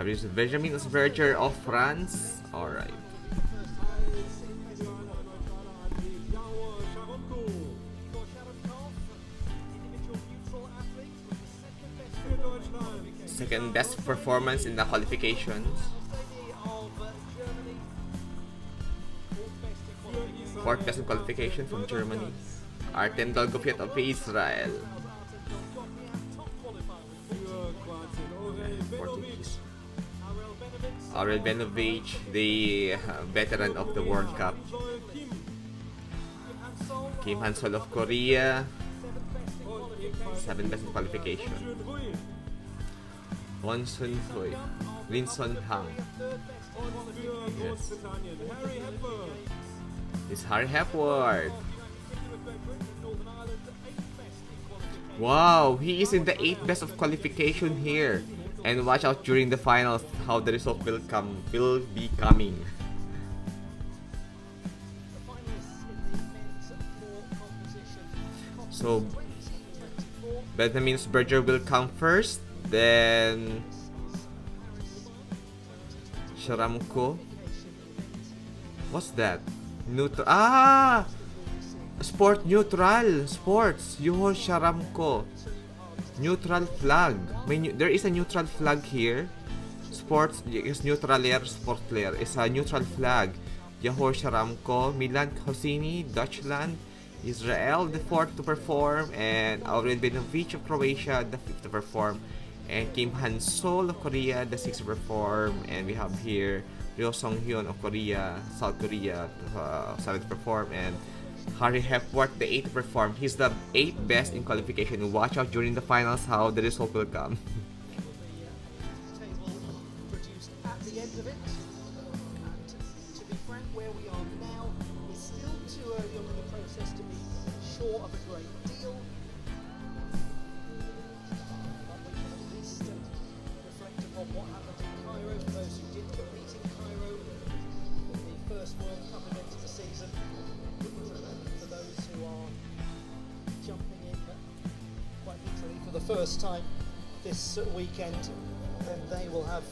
is Benjamin Osberger of France. Alright. Second best performance in the qualifications. Fourth best in qualification from Germany. Artem Dolgopyat of Israel. Aurel Benovich, the veteran of the World Cup. Kim Hansol of Korea. 7th best in qualification. Vincent Hök. Yes. It's Harry Hepworth. Wow, he is in the 8th best of qualification here. And watch out during the finals how the result will be coming. So Benjamin Osberger will come first, then Sharamko. What's that? Sport neutral. Sports. Yuho Sharamko. Neutral flag. There is a neutral flag here. Sports is neutral layer. Sport layer is a neutral flag. Yahor Sharamko. Milan Hosini, Deutschland. Israel, the 4th to perform. And Aurel Benovich of Croatia, the 5th to perform. And Kim Hansol of Korea, the 6th to perform. And we have here Ryu Sunghyun of Korea, South Korea, 7th to perform. And Harry Hepworth, the 8th to perform. He's the 8th best in qualification. Watch out during the finals how the result will come. First time this weekend, then they will have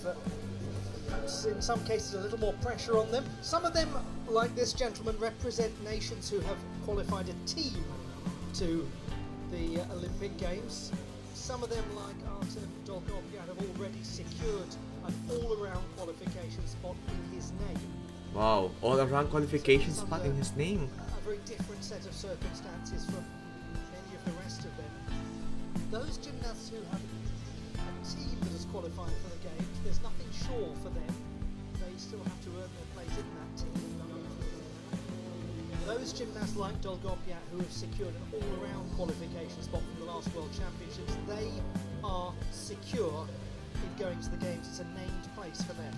in some cases a little more pressure on them. Some of them, like this gentleman, represent nations who have qualified a team to the Olympic Games. Some of them, like Artem Dolgopyat, have already secured an all-around qualification spot in his name. Wow, all-around qualification spot in his name. A very different set of circumstances from many of the rest of them. Those gymnasts who have a team that has qualified for the Games, there's nothing sure for them. They still have to earn their place in that team. Those gymnasts like Dolgopyat who have secured an all-around qualification spot from the last World Championships, they are secure in going to the Games. It's a named place for them.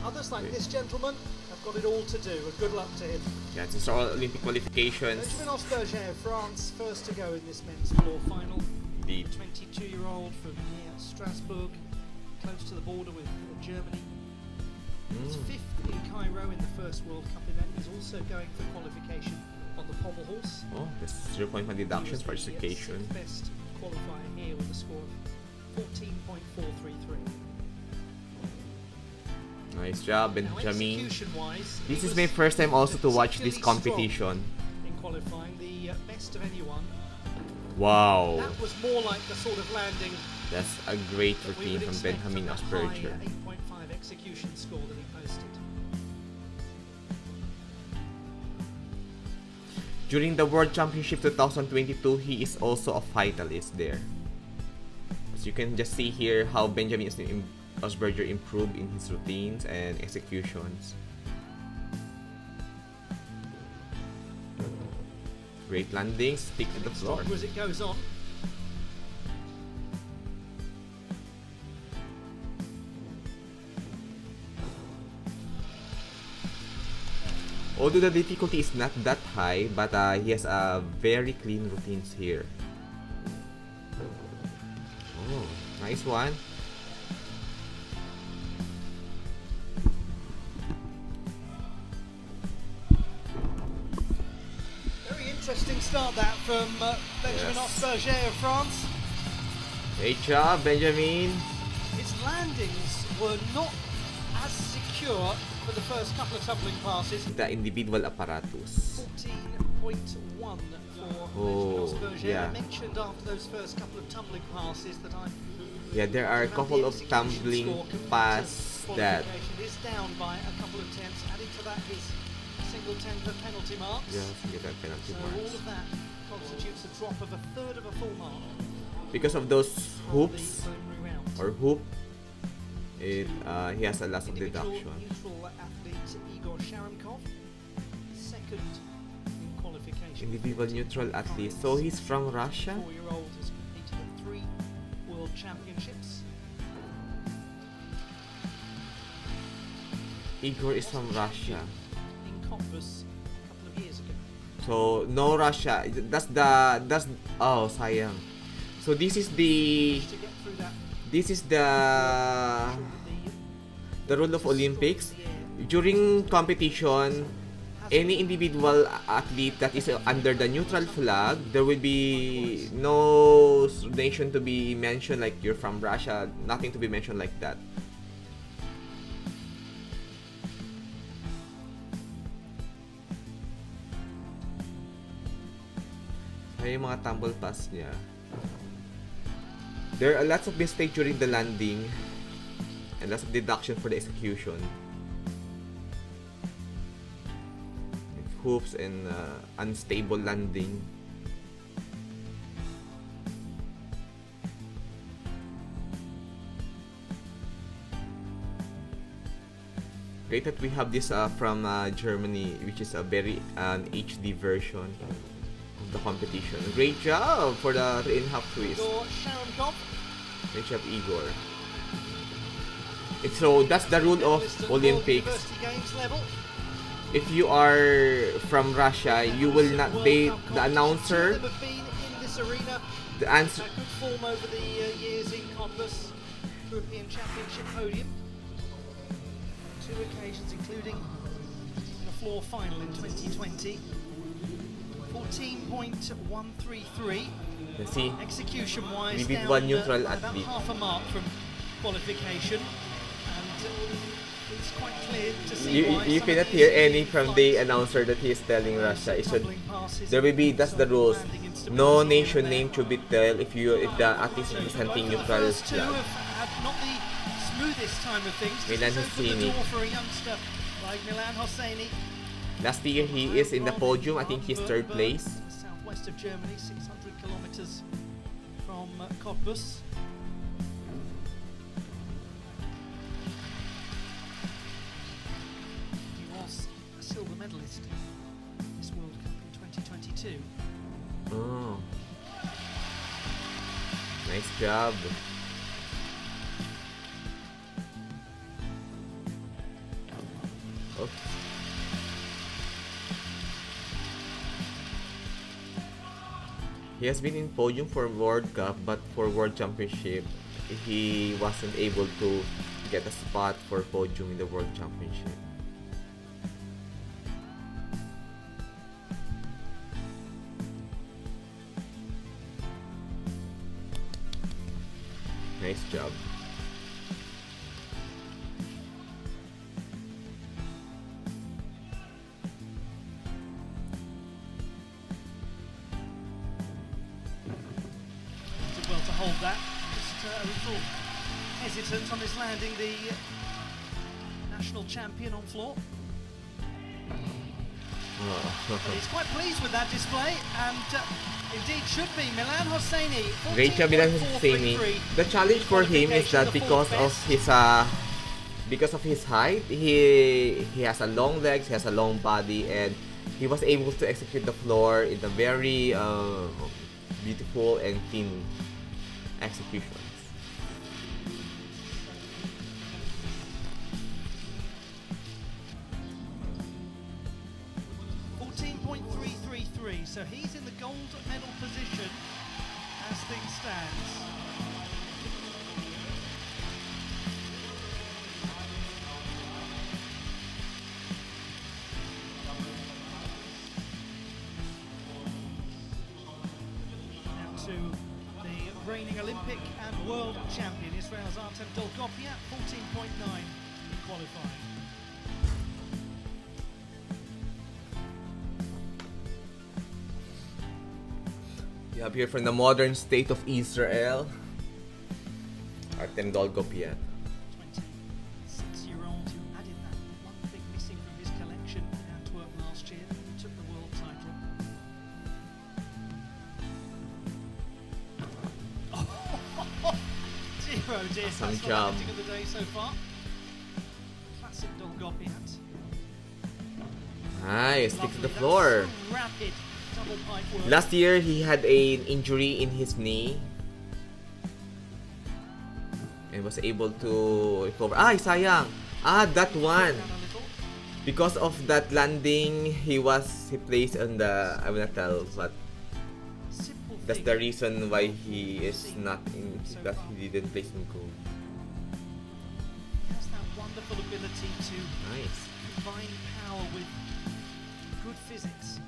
Others like this gentleman have got it all to do, and good luck to him. Yeah, these are all Olympic qualifications. Benjamin Osberger, France, first to go in this men's floor final. The 22-year-old from near Strasbourg, close to the border with Germany. He's 5th in Cairo in the first World Cup event. He's also going for qualification on the Pommel horse. Oh, there's 0.1 deductions for education. Best qualifier here with a score of 14.433. Nice job, Benjamin. Execution-wise, this is my first time also to watch this competition. In qualifying, the best of anyone. Wow. That was more like the sort of landing. That's a great routine from Benjamin Osberger. 8.5 execution score that he posted. During the World Championship 2022, he is also a finalist there. As you can just see here how Benjamin Osberger improved in his routines and executions. Great landings, stick to the floor. As it goes on. Although the difficulty is not that high, but he has a very clean routines here. Oh, nice one. Interesting start that from Benjamin Osberger of France. Great job, Benjamin. his landings were not as secure for the first couple of tumbling passes. The individual apparatus. 14.1 for Osberger. Yeah. I mentioned after those first couple of tumbling passes that Yeah, there are a couple of tumbling pass that is down by a couple of tenths. Adding to that his single tenth of penalty marks. penalty So all of that constitutes a drop of a third of a full mark. because of those from the hoops preliminary round. or hoop. He has a loss of Individual deduction. neutral athlete Igor Sharamkov, second in qualification. Individual neutral athlete. So he's from Russia. 4-year-old has competed at 3 World Championships. Igor is from Russia. In Cottbus a couple of years ago. So no Russia. That's oh sayang. So this is the To get through that, the rule of Olympics. During competition, any individual athlete that is under the neutral flag, there will be no nation to be mentioned like you're from Russia, nothing to be mentioned like that. Ay, yung mga tumble pass niya. There are lots of mistakes during the landing and lots of deduction for the execution. Hoops and unstable landing. Great that we have this from Germany, which is a very HD version of the competition. Great job for the 3.5 twist. Igor Sharamkov. Great job, Igor. So that's the rule of Olympics. University Games level. If you are from Russia, you will not. The announcer, Two of them have been in this arena. the answer. Good form over the years in Cottbus. European Championship podium. 2 occasions, including the floor final in 2020. 14.133. Let's see. Execution-wise, Individual down neutral about athlete. half a mark from qualification. And it's quite clear to see why You some cannot of hear these any from the flights, announcer that he is telling Russia. It should. tumbling passes, There will be. That's the rules. landing instability No here nation and name there. should be tell if the artist is representing Both of the neutral first two flag. have had not the smoothest time of things. Milan This has opened Hosini. the door for a youngster like Milan Hosini. Last year he is in the podium. I think he's third place. Southwest of Germany, 600 kilometers from Cottbus. He was a silver medalist in this World Cup in 2022. Oh, nice job. Okay. He has been in podium for World Cup, but for World Championship, he wasn't able to get a spot for podium in the World Championship. Nice job. Did well to hold that. Just a little hesitant on his landing, the national champion on floor. But he's quite pleased with that display, and indeed should be. Milan Hosini, Great job, Milan Hosini. The challenge for him is that because of his height, he has a long legs, he has a long body, and he was able to execute the floor in a very beautiful and thin executions. So he's in the gold medal position as things stand. Now to the reigning Olympic and world champion, Israel's Artem Dolgopyat, 14.9 in qualifying. You have here from the modern state of Israel, Artem Dolgopyat. 26-year-old who added that one thing missing from his collection in Antwerp last year, took the world title. Dear oh dear, Some that's the job. landing of the day so far. Classic Dolgopyat. Nice, stick to the Lovely, floor. that's so rapid double pipe work. Last year, he had an injury in his knee. And was able to recover. Ay, sayang! That one! Down a little. Because of that landing, he placed on the, I will not tell, but Simple that's thing. the reason why he is not in, that he didn't place in gold. He has that wonderful ability to Nice. combine power with good physics.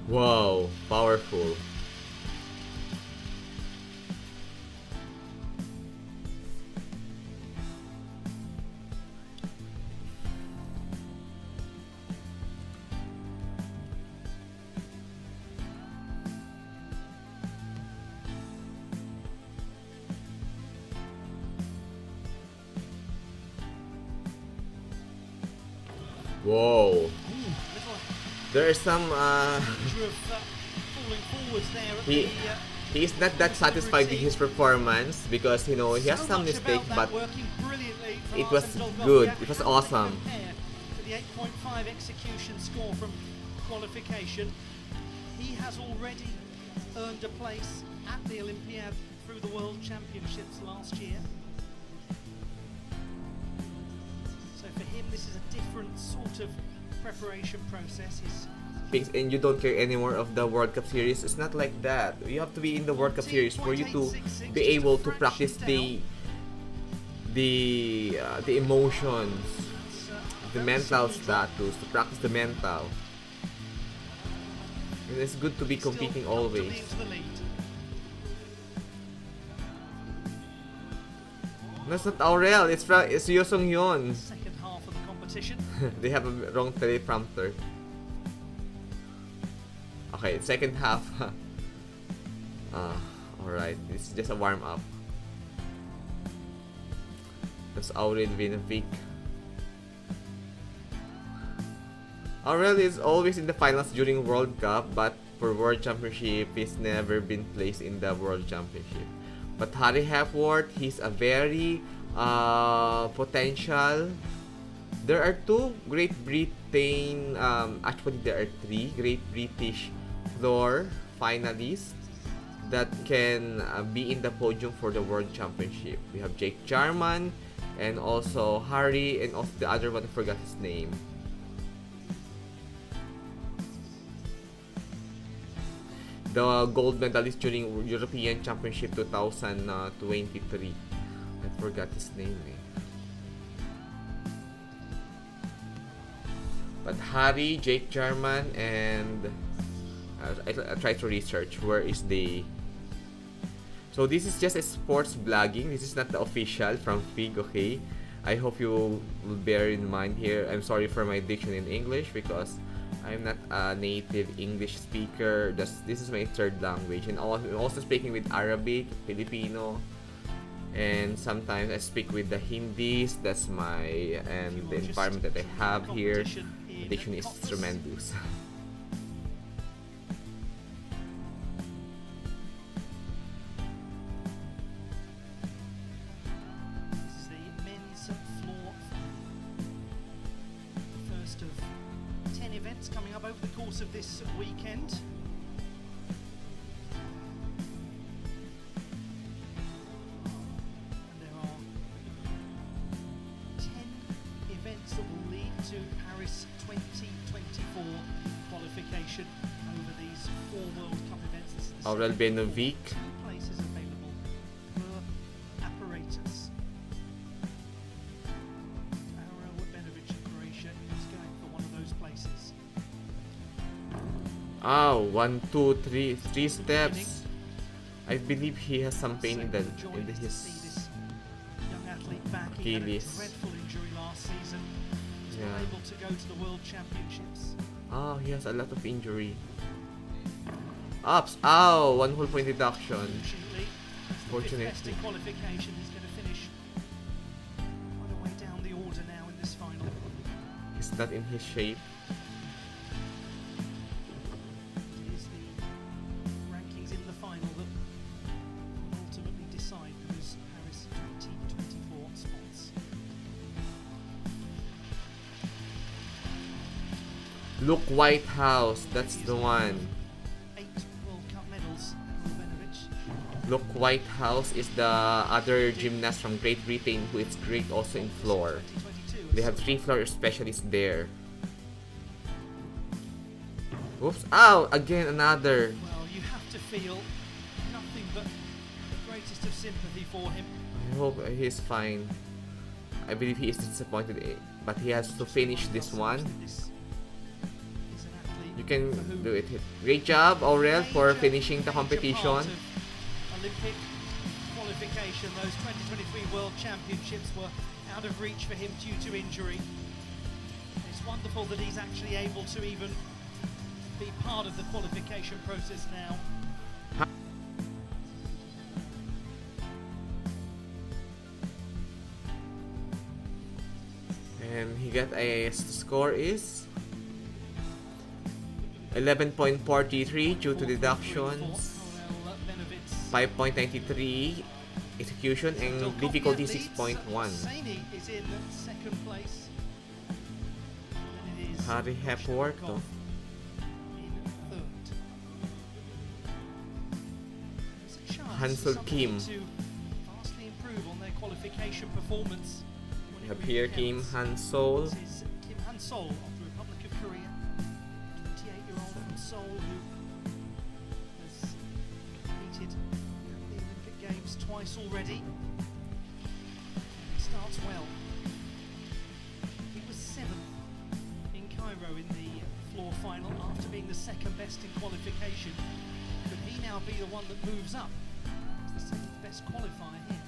Wow, powerful. Whoa. Little There is some danger of falling forwards there at he the, he is not that satisfied with his performance because he has so some much mistakes, about that but working brilliantly from it was Artem Dolgopyat. good. It was How does awesome. that compare to the 8.5 execution score from qualification? He has already earned a place at the Olympiad through the World Championships last year. So for him, this is a different sort of preparation process. and you don't care anymore of the World Cup series. It's not like that. You have to be in the World Cup series for you to be able to practice the emotions, the mental status, to practice the mental. And it's good to be competing always. That's not Aurel, it's Ryu Sunghyun. Second half of the competition. They have a wrong teleprompter. Okay, second half. Alright, this is just a warm up. That's Aurel Vinovic. Aurel is always in the finals during World Cup, but for World Championship, he's never been placed in the World Championship. But Harry Hepworth, he's a very potential. There are two Great Britain, actually there are three Great British floor finalists that can be in the podium for the World Championship. We have Jake Jarman and also Harry, and also the other one, I forgot his name. The gold medalist during European Championship 2023. I forgot his name. But Harry, Jake Jarman, and I try to research where is the. So this is just a sports blogging. This is not the official from FIG. Okay, I hope you will bear in mind here. I'm sorry for my diction in English because I'm not a native English speaker. This is my third language, and I'm also speaking with Arabic, Filipino, and sometimes I speak with the Hindis. That's my the environment that I have here. The diction is tremendous. This is the men's floor final. First of 10 events coming up over the course of this weekend. And there are 10 events that will lead to Paris 2024 qualification over these 4 World Cup events. This is the Aurel second Benovic. 2 places available per apparatus. Oh, 1, 2, 3, 3 steps. I believe he has some pain in his Young athlete back. He had a Achilles. dreadful injury last season. He was not Yeah. able to go to the World Championships. Oh, he has a lot of injury. Ups. Ow! 1 whole point deduction. Unfortunately, it's the fifth best in qualification. He's going to finish quite a way down the order now in this final. He's not in his shape. It is the rankings in the final that will ultimately decide who's Paris 2024 spots. Luke Whitehouse, that's the one. 8 World Cup medals for Benovich. Luke Whitehouse is the other gymnast from Great Britain who is great also in floor. 2022. They have 3 floor specialists there. Oops. Ow! Again, another. Well, you have to feel nothing but the greatest of sympathy for him. I hope he's fine. I believe he is disappointed, but he has to finish this one. This is an athlete You can for whom do it. Great job, Aurel, for finishing the major part competition. of Olympic qualification, those 2023 World Championships were out of reach for him due to injury. It's wonderful that he's actually able to even be part of the qualification process now. And he got a score is 11.43 due to deductions, 5.93 execution, and difficulty 6.1. Hosini is in second place. And it is Harry Hepworth. Shabakov in third. There's a chance for Hansol somebody Kim. to vastly improve on their qualification performance. We have here Kim Hansol. This is Kim Hansol of the Republic of Korea, 28-year-old from Seoul who has competed at the Olympic Games twice already. He starts well. He was 7th in Cairo in the floor final after being the second best in qualification. Could he now be the one that moves up as the 7th best qualifier here?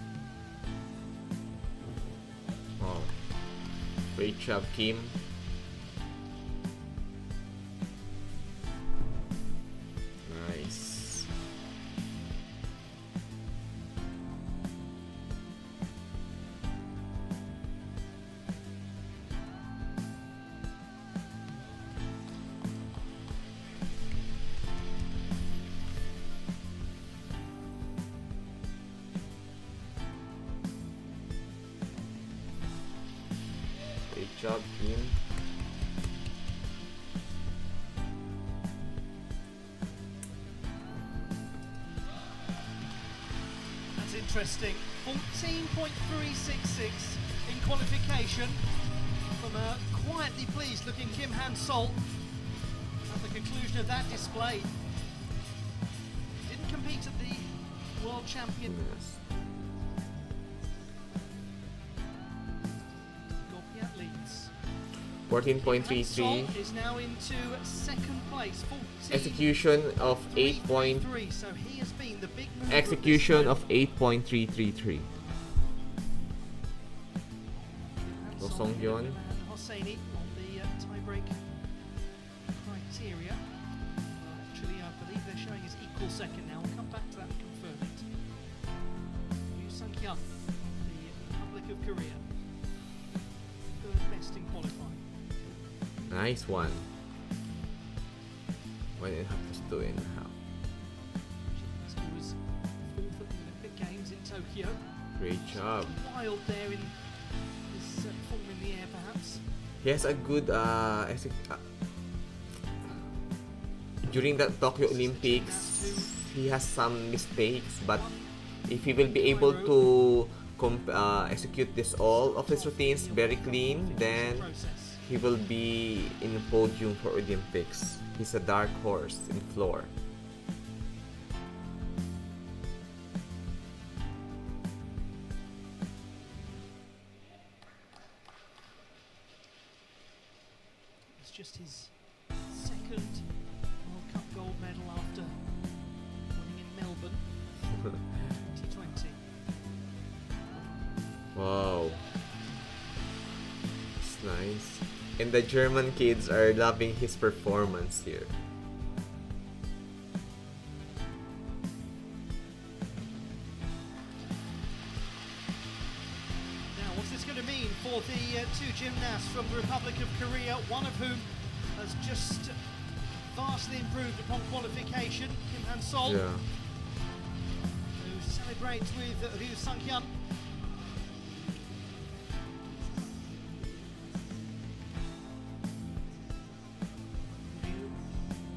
Oh, great job, Kim. Nice. Great job, Kim. That's interesting. 14.366 in qualification from a quietly pleased looking Kim Hansol at the conclusion of that display. Didn't compete at the World Champion. Yes. Dolgopyat leads. 14.33. Hansol is now into second place. 14. Execution of 8 point. 3, so he has been the big mover Execution of of 8.333. Ryu Sunghyun. Milan Hosini on the tiebreak criteria. Actually, I believe they're showing as equal second now. We'll come back to that and confirm it. Ryu Sunghyun, the Republic of Korea, third best in qualifying. Nice one. Why did it have to do it now? Gymnast who was fourth at the Olympic Games in Tokyo. Great job. Wild there in his form in the air, perhaps. He has a good during the Tokyo Olympics. He has some mistakes, but if he will be able to execute this all of his routines very clean, then he will be in the podium for Olympics. He's a dark horse in floor. It's just his second World Cup gold And the German kids are loving his performance here. Now, what's this going to mean for the two gymnasts from the Republic of Korea, one of whom has just vastly improved upon qualification, Kim Hansol, who celebrates with Ryu Sunghyun.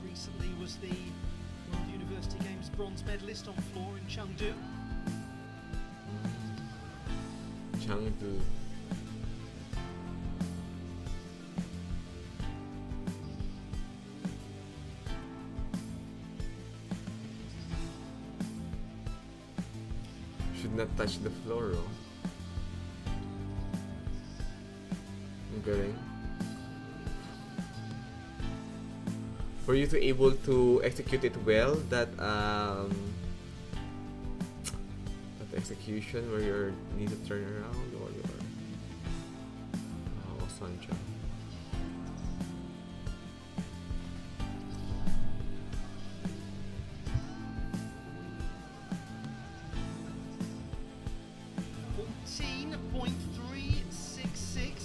Recently was the World University Games bronze medalist on floor in Chengdu. Chengdu. Should not touch the floor, oh. Ang galing. For you to able to execute it well, that execution where you need to turn around or you're Sancha.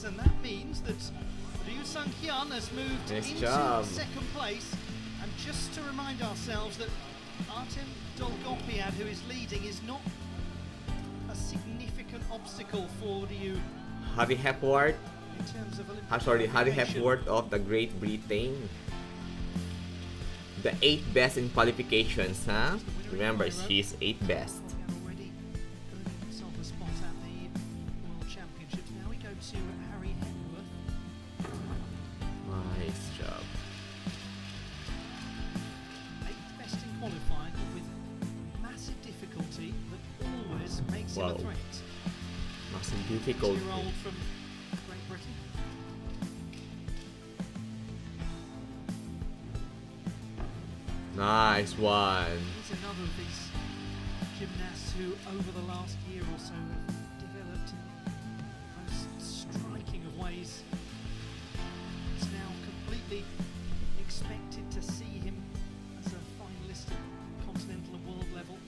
And that means that Ryu Sunghyun has moved into second place. And just to remind ourselves that Artem Dolgopyat, who is leading, is not a significant obstacle for Ryu. Harry Hepworth. In terms of Harry Hepworth of the Great Britain. The 8th best in qualifications, huh? Remember, he's 8th best. Nice job. 8th best in qualifying, but with massive difficulty that always makes him a threat. Massive difficulty. 2-year-old from Great Britain. Nice one. He's another of these gymnasts who, over the last year or so, have developed in most striking of ways. It's now completely expected to see him as a finalist at continental and world level.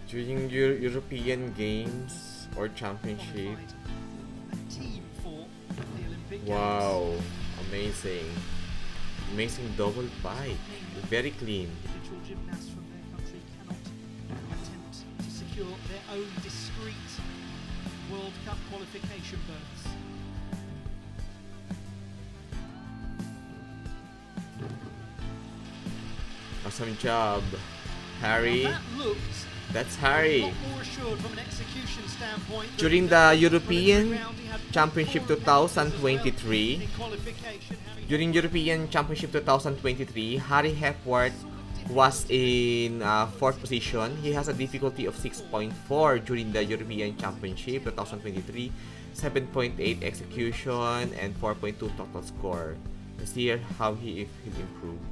During European Games or Championship. Wow, amazing. Amazing double bike. Very clean. Individual gymnasts from their country cannot attempt to secure their own discrete World Cup qualification berths. Awesome job, Harry. Now that looked That's Harry. a lot more assured from an execution standpoint. During the European Championship 2023, during European Championship 2023, Harry Hepworth was in 4th position. He has a difficulty of 6.4 during the European Championship 2023, 7.8 execution, and 4.2 total score. Let's see here how he improved.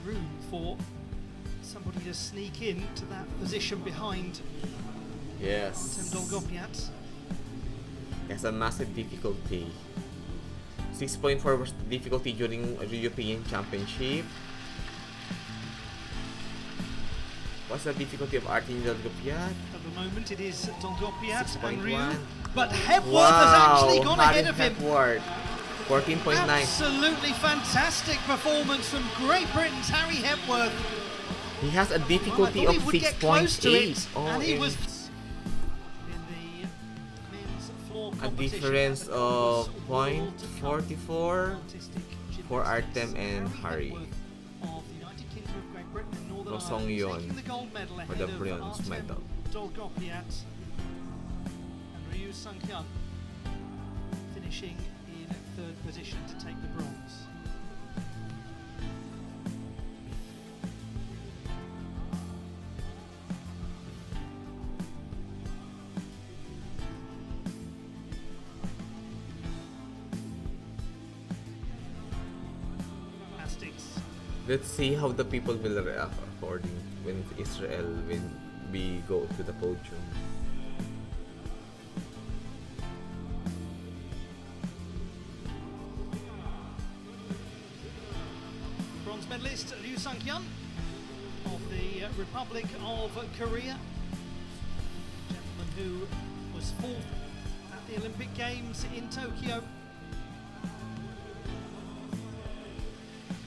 Room for somebody to sneak into that position behind Yes. Artem Dolgopyat. He has a massive difficulty. 6.4 was the difficulty during the European Championship. What's the difficulty of Artem Dolgopyat? At the moment it is Dolgopyat and 6.1. Ryu, but Hepworth has actually gone ahead of him. Hepworth. 14.9. Absolutely fantastic performance from Great Britain's Harry Hepworth. He has a difficulty of 6.8. And he was in the men's floor a competition difference at the of Cottbus World Cup 0.44 Artistic for Gymnastics. Artem and Harry. Hepworth of the United Kingdom of Great Britain and Northern Ryu Ireland Sunghyun taking the gold medal for ahead the of bronze Artem medal. Dolgopyat and Ryu Sunghyun finishing in third position to take the bronze. Gymnastics. Let's see how the people will react according when Israel when we go to the podium. Bronze medalist Ryu Sunghyun of the Republic of Korea, gentleman who was fourth at the Olympic Games in Tokyo.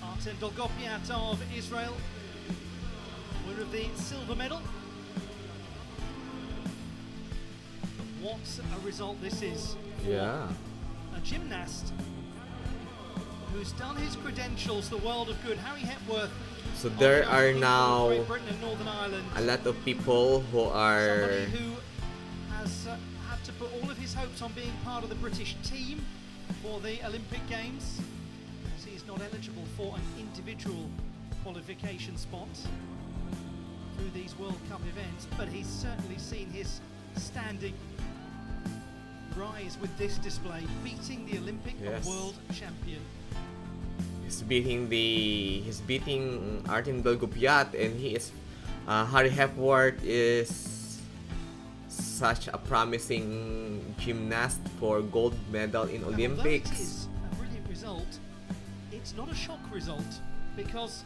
Artem Dolgopyat of Israel, winner of the silver medal. But what a result this is for Yeah. a gymnast who's done his credentials the world of good. Harry Hepworth. So of there the are United Kingdom of now Great Britain and Northern Ireland. a lot of people who are Somebody who has had to put all of his hopes on being part of the British team for the Olympic Games, as he's not eligible for an individual qualification spot through these World Cup events, but he's certainly seen his standing rise with this display, beating the Olympic Yes. and world champion. he's beating Artem Dolgopyat, and he is Harry Hepworth is such a promising gymnast for gold medal in Now, Olympics. although it is a brilliant result, it's not a shock result, because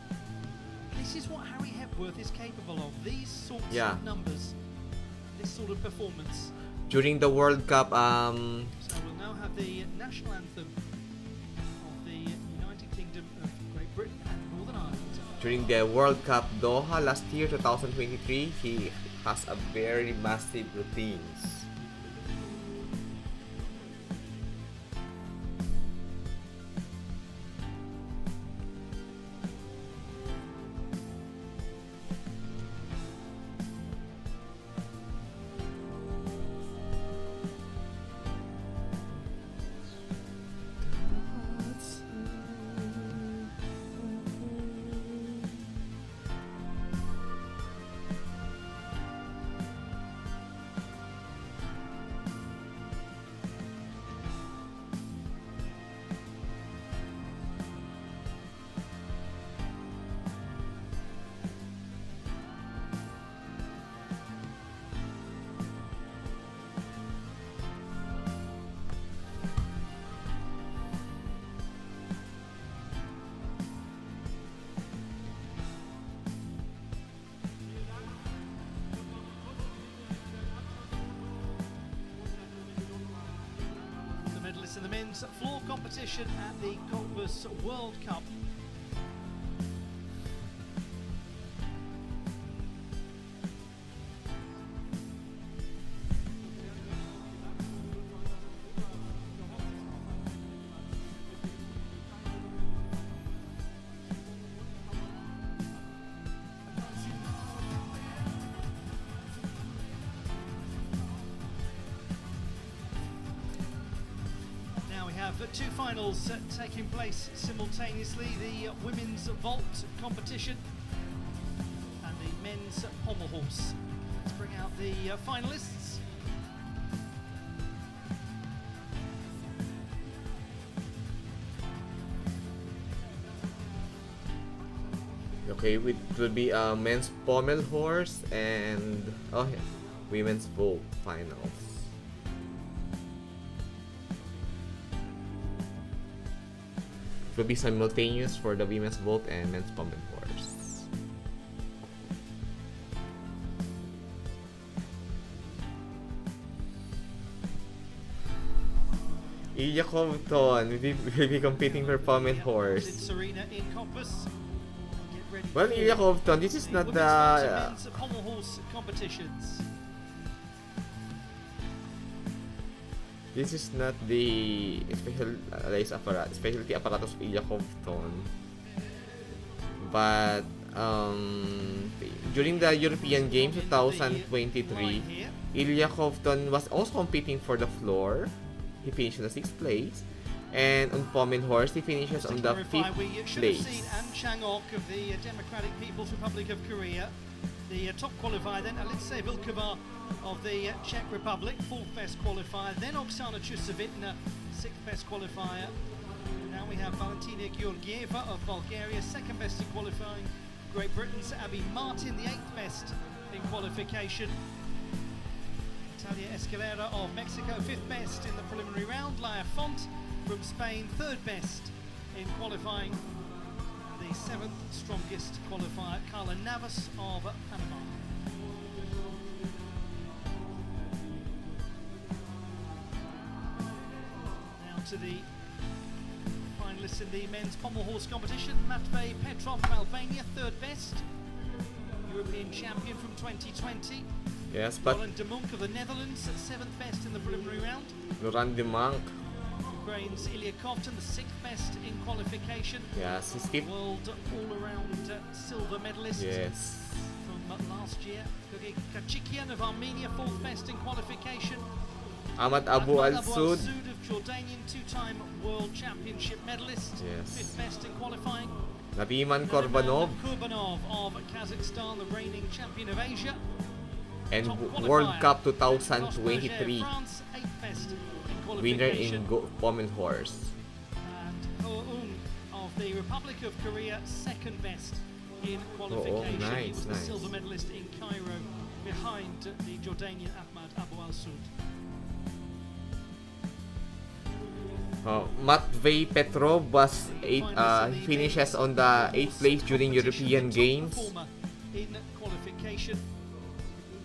this is what Harry Hepworth is capable of. These sorts Yeah. of numbers, this sort of performance. During the World Cup, So we'll now have the national anthem of the United Kingdom of Great Britain and Northern Ireland. during the World Cup Doha last year, 2023, he has a very massive routines. The medalists in the men's floor competition at the Cottbus World Cup. Now we have two finals taking place simultaneously, the women's vault competition and the men's pommel horse. Let's bring out the finalists. Okay, it will be a men's pommel horse and women's vault finals. It will be simultaneous for the women's vault and men's pommel horse. Ilia Kovtun will be competing for pommel horse. Serena in Cottbus. Get ready Well, for Ilia Kovtun, this is not women's vault and the men's pommel horse competitions. This is not the specialty apparatus of Ilia Kovtun. But during the European Games 2023, Ilia Kovtun was also competing for the floor. He finished in the 6th place. And on Pommel horse, he finishes on the 5th place. Chang-ok of the Democratic People's Republic of Korea. The top qualifier then, Alexei Vilkova of the Czech Republic, 4th best qualifier. Then Oksana Chusevitna, 6th best qualifier. Now we have Valentina Georgieva of Bulgaria, 2nd best in qualifying. Great Britain's Abby Martin, the 8th best in qualification. Natalia Escalera of Mexico, 5th best in the preliminary round. Laia Font from Spain, 3rd best in qualifying. The 7th strongest qualifier, Carla Navas of Panama. Now to the finalists in the men's pommel horse competition. Mattia Petrolli of Albania, 3rd best. European champion from 2020. Yes, but Lauran De Munck of the Netherlands, 7th best in the preliminary round. Lauran De Munck. Ukraine's Ilia Kovtun, the 6th best in qualification. Yes, he's still World all-around silver medalist from last year. Kachikian of Armenia, 4th best in qualification. Ahmad Abu Al Saud. of Jordanian, 2-time world championship medalist. Yes. 5th best in qualifying. Nariman Kurbanov. Kurbanov of Kazakhstan, the reigning champion of Asia. And Top World qualifier, Cup Osberger 2023 of France, 8th best in winner qualification. in Pommel horse. And Ho-eun of the Republic of Korea, 2nd best in qualification. He was the silver medalist in Cairo behind the Jordanian Ahmad Abu Al Saud. Mattia Petrolli was finishes on the 8th place during European Games. In qualification,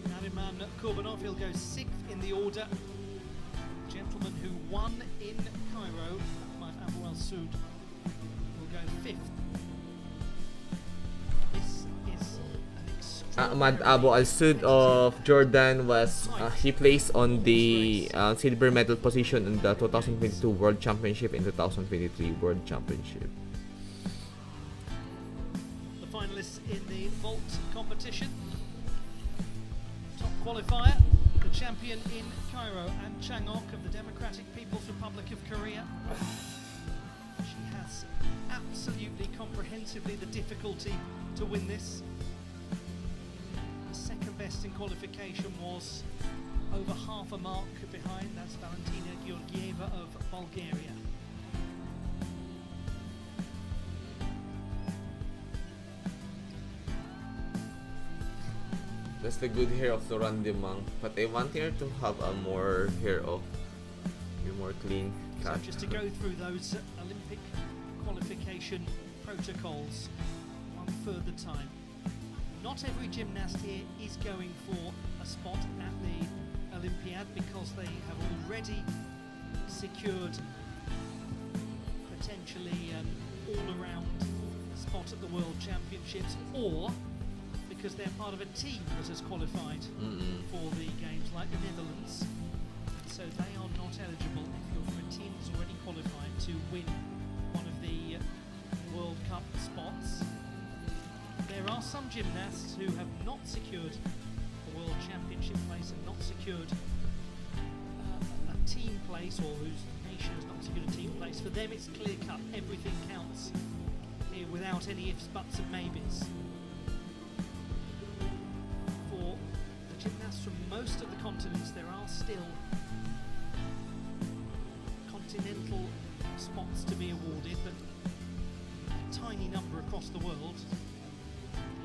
Nariman Kurbanov, he'll go 6th in the order. Gentleman who won in Cairo, Ahmad Abu Al Saud, will go 5th. This is an extraordinary... Ahmad Abu Al Saud of Jordan was he placed on the silver medal position in the 2022 World Championship and 2023 World Championship. The finalists in the vault competition. Top qualifier, the champion in Cairo, and Chang-ok of the Democratic People's Republic of Korea. She has absolutely comprehensively the difficulty to win this. The 2nd best in qualification was over half a mark behind. That's Valentina Georgieva of Bulgaria. That's the good hair of Lauran De Munck, but I want her to have a more hair of a more clean cut. So just to go through those Olympic qualification protocols one further time. Not every gymnast here is going for a spot at the Olympiad because they have already secured potentially an all-around spot at the World Championships, or because they're part of a team that has qualified for the games, like the Netherlands. So they are not eligible if you're from a team that's already qualified to win one of the World Cup spots. There are some gymnasts who have not secured a World Championship place and not secured a team place, or whose nation has not secured a team place. For them it's clear cut, everything counts here without any ifs, buts and maybes. For the gymnasts from most of the continents, there are still continental spots to be awarded, but a tiny number across the world.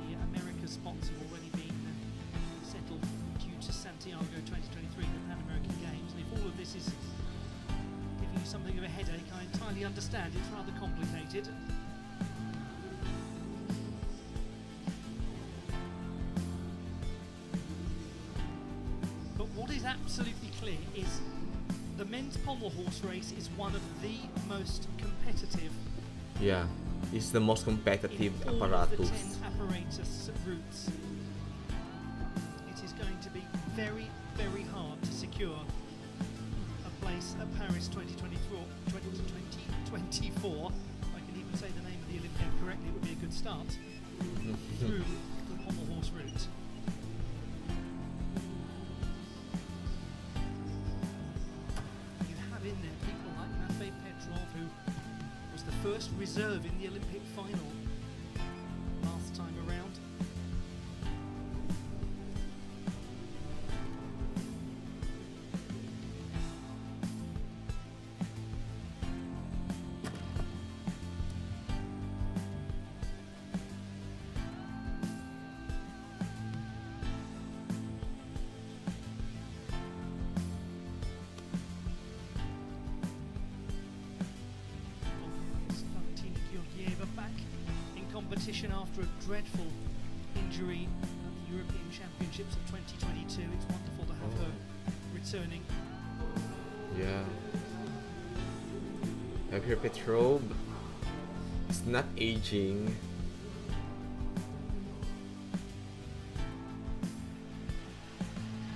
The America spots have already been settled due to Santiago 2023, the Pan American Games, and if all of this is giving you something of a headache, I entirely understand. It's rather complicated. But what is absolutely clear is the men's pommel horse race is one of the most competitive. Yeah, it's the most competitive in all apparatus. of the 10 apparatus routes. It is going to be very, very hard to secure a place at Paris 2024. I can even say the name of the Olympiad correctly, it would be a good start. Through the Pommel horse route. You have in there people like Mattia Petrolli, who was the first reserve in the Olympic final last time around. Competition after a dreadful injury at the European Championships of 2022. It's wonderful to have her returning. Yeah. Have your Petrov. It's not aging.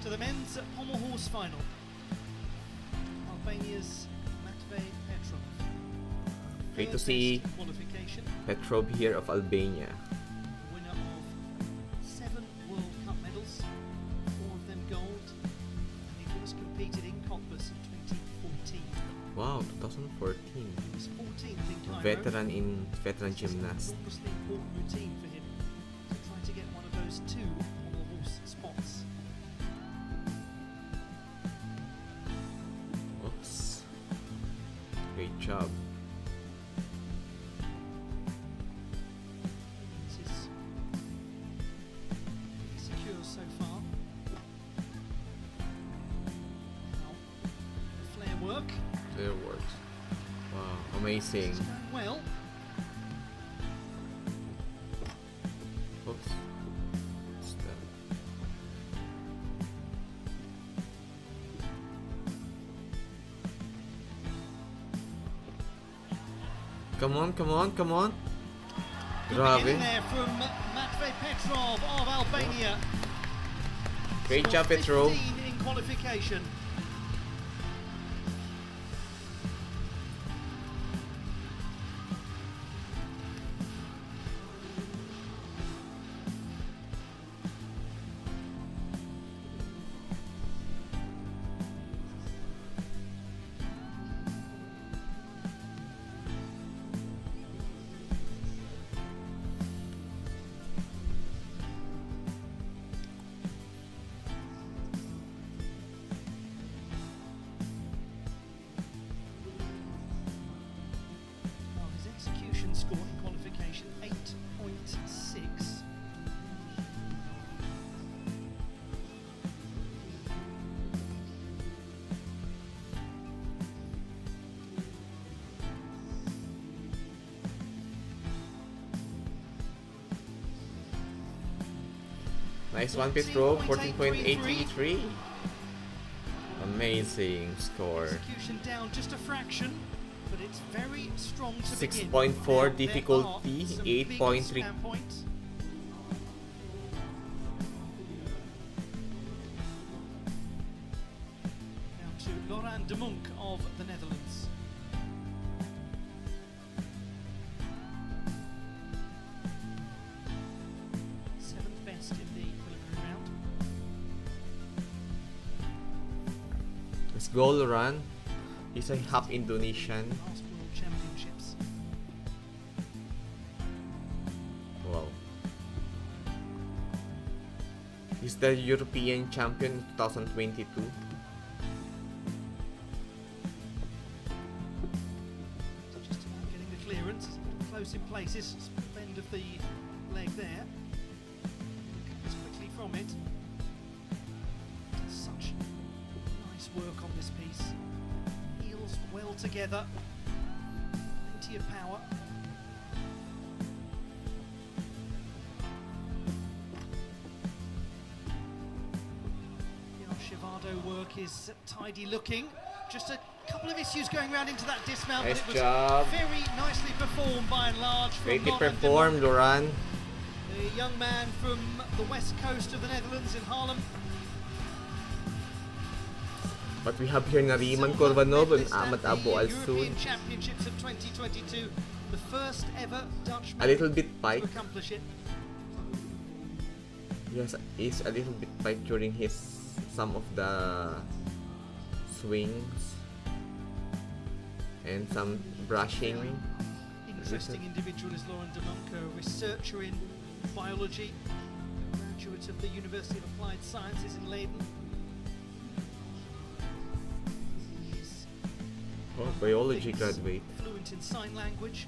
To the men's Pommel horse final. Albania's Mattia Petrolli. Great to see qualification. Petrov here of Albania. Winner of 7 World Cup medals, 4 of them gold, and he was competed in Cottbus in 2014. Wow, 2014. He was 14th in Cairo. Veteran gymnast. Enormously important routine for him to try to get one of those 2 Pommel horse spots. Oops. Great job. It works. Wow, amazing. Well. Oops. What's that? Come on, come on, come on. Good beginning there from Mattia Petrolli of Albania. Great job, Petrov. 15 in qualification. Score in qualification 8.6. Nice one, Petrov. 14.833. Amazing score. Execution down just a fraction. But it's very strong to 6.4 difficulty, 8.3. Now to Lauran De Munck of the Netherlands. Seventh best in the preliminary round. Let's go, Lauran. He's a half Indonesian. Last World Championships. Wow. He's the European champion 2022. Just getting the clearance. Close in places. Bend of the leg there. Recovers quickly from it. Such nice work on this piece. Well together, plenty of power. The Shivado work is tidy looking. Just a couple of issues going around into that dismount, Nice but it was job. very nicely performed by and large. Greatly performed, Lauran. The young man from the west coast of the Netherlands in Haarlem. But we have here Nariman Kurbanov and Ahmad Abu Al Saud. European Championships of 2022, the first ever Dutchman A little bit to pike. accomplish it. Yes, he's a little bit pike during some of the swings and some brushing. Interesting individual is Lauran De Munck, a researcher in biology, graduate of the University of Applied Sciences in Leiden. He's Biology graduate. fluent in sign language.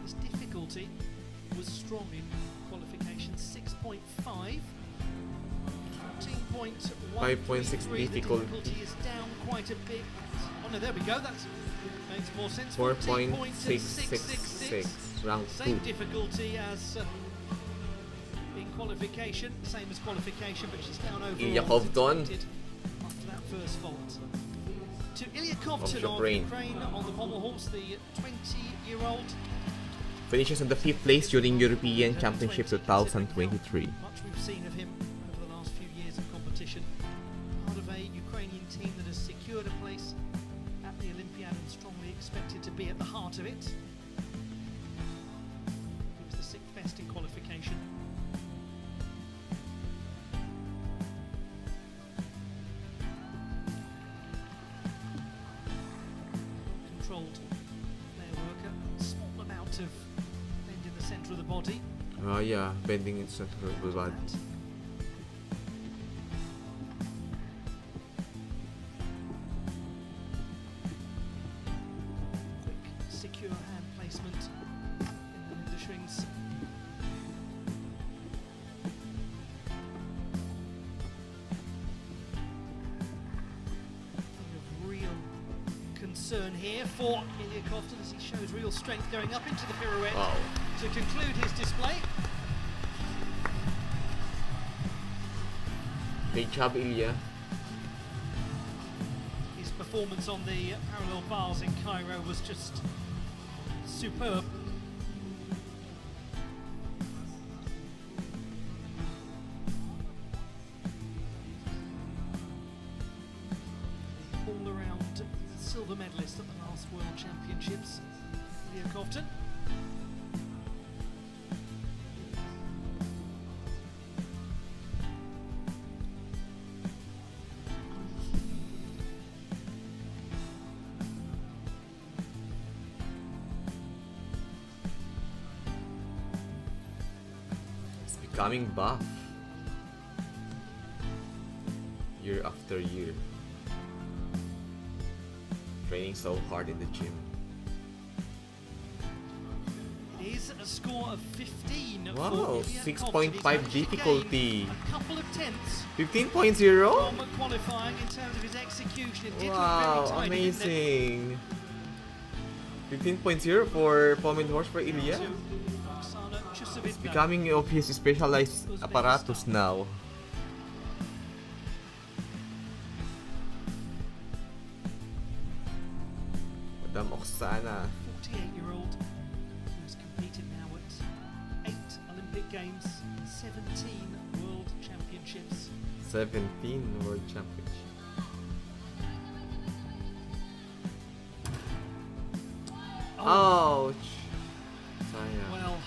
His difficulty was strong in qualification, 6.5. 5.6 14.133. The difficulty. difficulty is down quite a bit. Oh no, there we go. That makes more sense. 4.666 rank Same 2. difficulty as in qualification, same as qualification, but she's down overall. Ilia Kovtun. After that first fault. To Ilia Kovtun of Ukraine. Ukraine on the Pommel horse, the 20-year-old. Finishes in the 5th place during European Championship 2023. Much we've seen of him over the last few years of competition. Part of a Ukrainian team that has secured a place at the Olympiad and strongly expected to be at the heart of it. He was the 6th best in qualification. Controlled player worker, small amount of bend in the centre of the body. Oh yeah, bending in center of the body. Quick, secure hand placement in the strings. Thing of real concern here for Ilia Kovtun as he shows real strength going up into the pirouette Wow. to conclude his display. Great job, Ilia. His performance on the parallel bars in Cairo was just superb. All-around silver medalist at the last World Championships, Ilia Kovtun. It's becoming buff. Year after year. Training so hard in the gym. It is a score of 15 Wow, for Ilia 6.5 Kovtun. He's managed to difficulty. gain a couple of tenths 15.0? from qualifying in terms of his execution. It did look Wow, very tight, didn't it? amazing. 15.0 for Pommel horse for Ilia. To Oksana Chusovitna. Becoming of his specialized apparatus now. Madam Oksana. 48-year-old who's competed now at 8 Olympic Games, 17 World Championships. 17 World Championship. Ouch! Sayang. Well,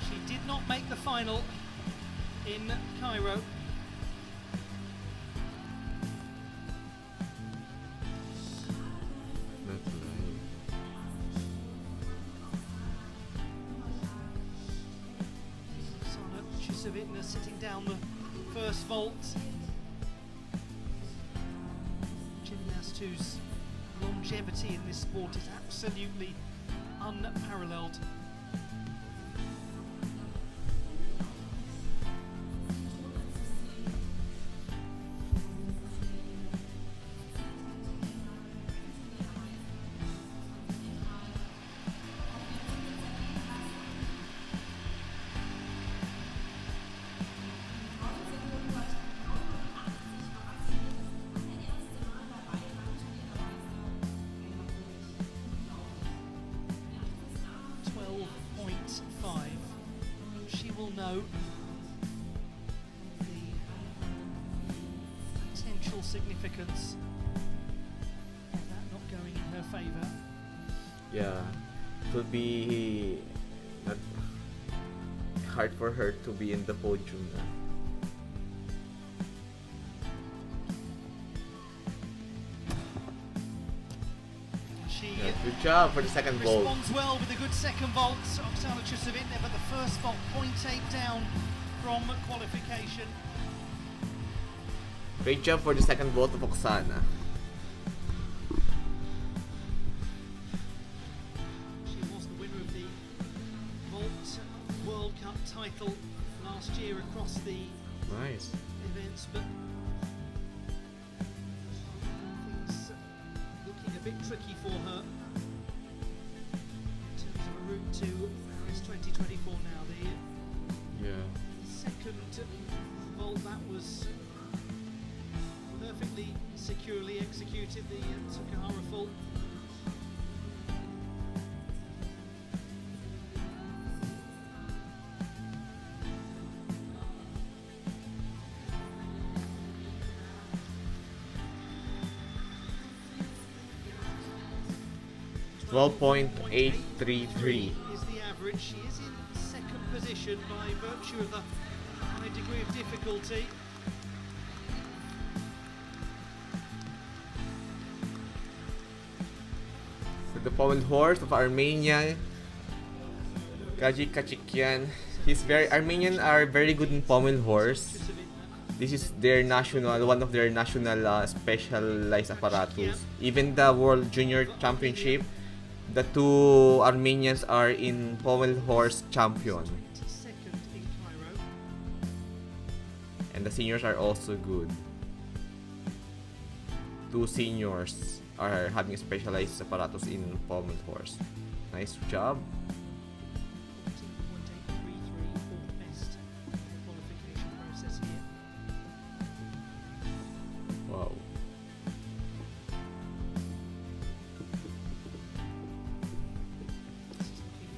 she did not make the final in Cairo. Not right. Oksana Chusovitna sitting down the first vault. Gymnast whose longevity in this sport is absolutely unparalleled. will know the potential significance of that not going in her favour. Yeah, it will be not hard for her to be in the podium na. She Good job for the second vault. responds well with a good second vault. Oksana Chusovitina, but the first vault 0.8 down from qualification. Great job for the second vault of Oksana. She was the winner of the Vault World Cup title last year across the Nice. events, but things looking a bit tricky for her in terms of a route to Paris 2024 now. The Yeah. second vault, that was perfectly securely executed, the Tsukahara fault. $12.833. Is the average. She is in second position by virtue of the high degree of difficulty. The Pommel horse of Armenia, Kaji Kachikyan. Armenian are very good in Pommel horse. This is their national, one of their national specialized apparatus. Even the World Junior Championship, the two Armenians are in Pommel horse champion. Second in Cairo. And the seniors are also good. Two seniors are having specialized apparatus in Pommel horse. Nice job. 14.833 for best qualification process here. Wow. This is looking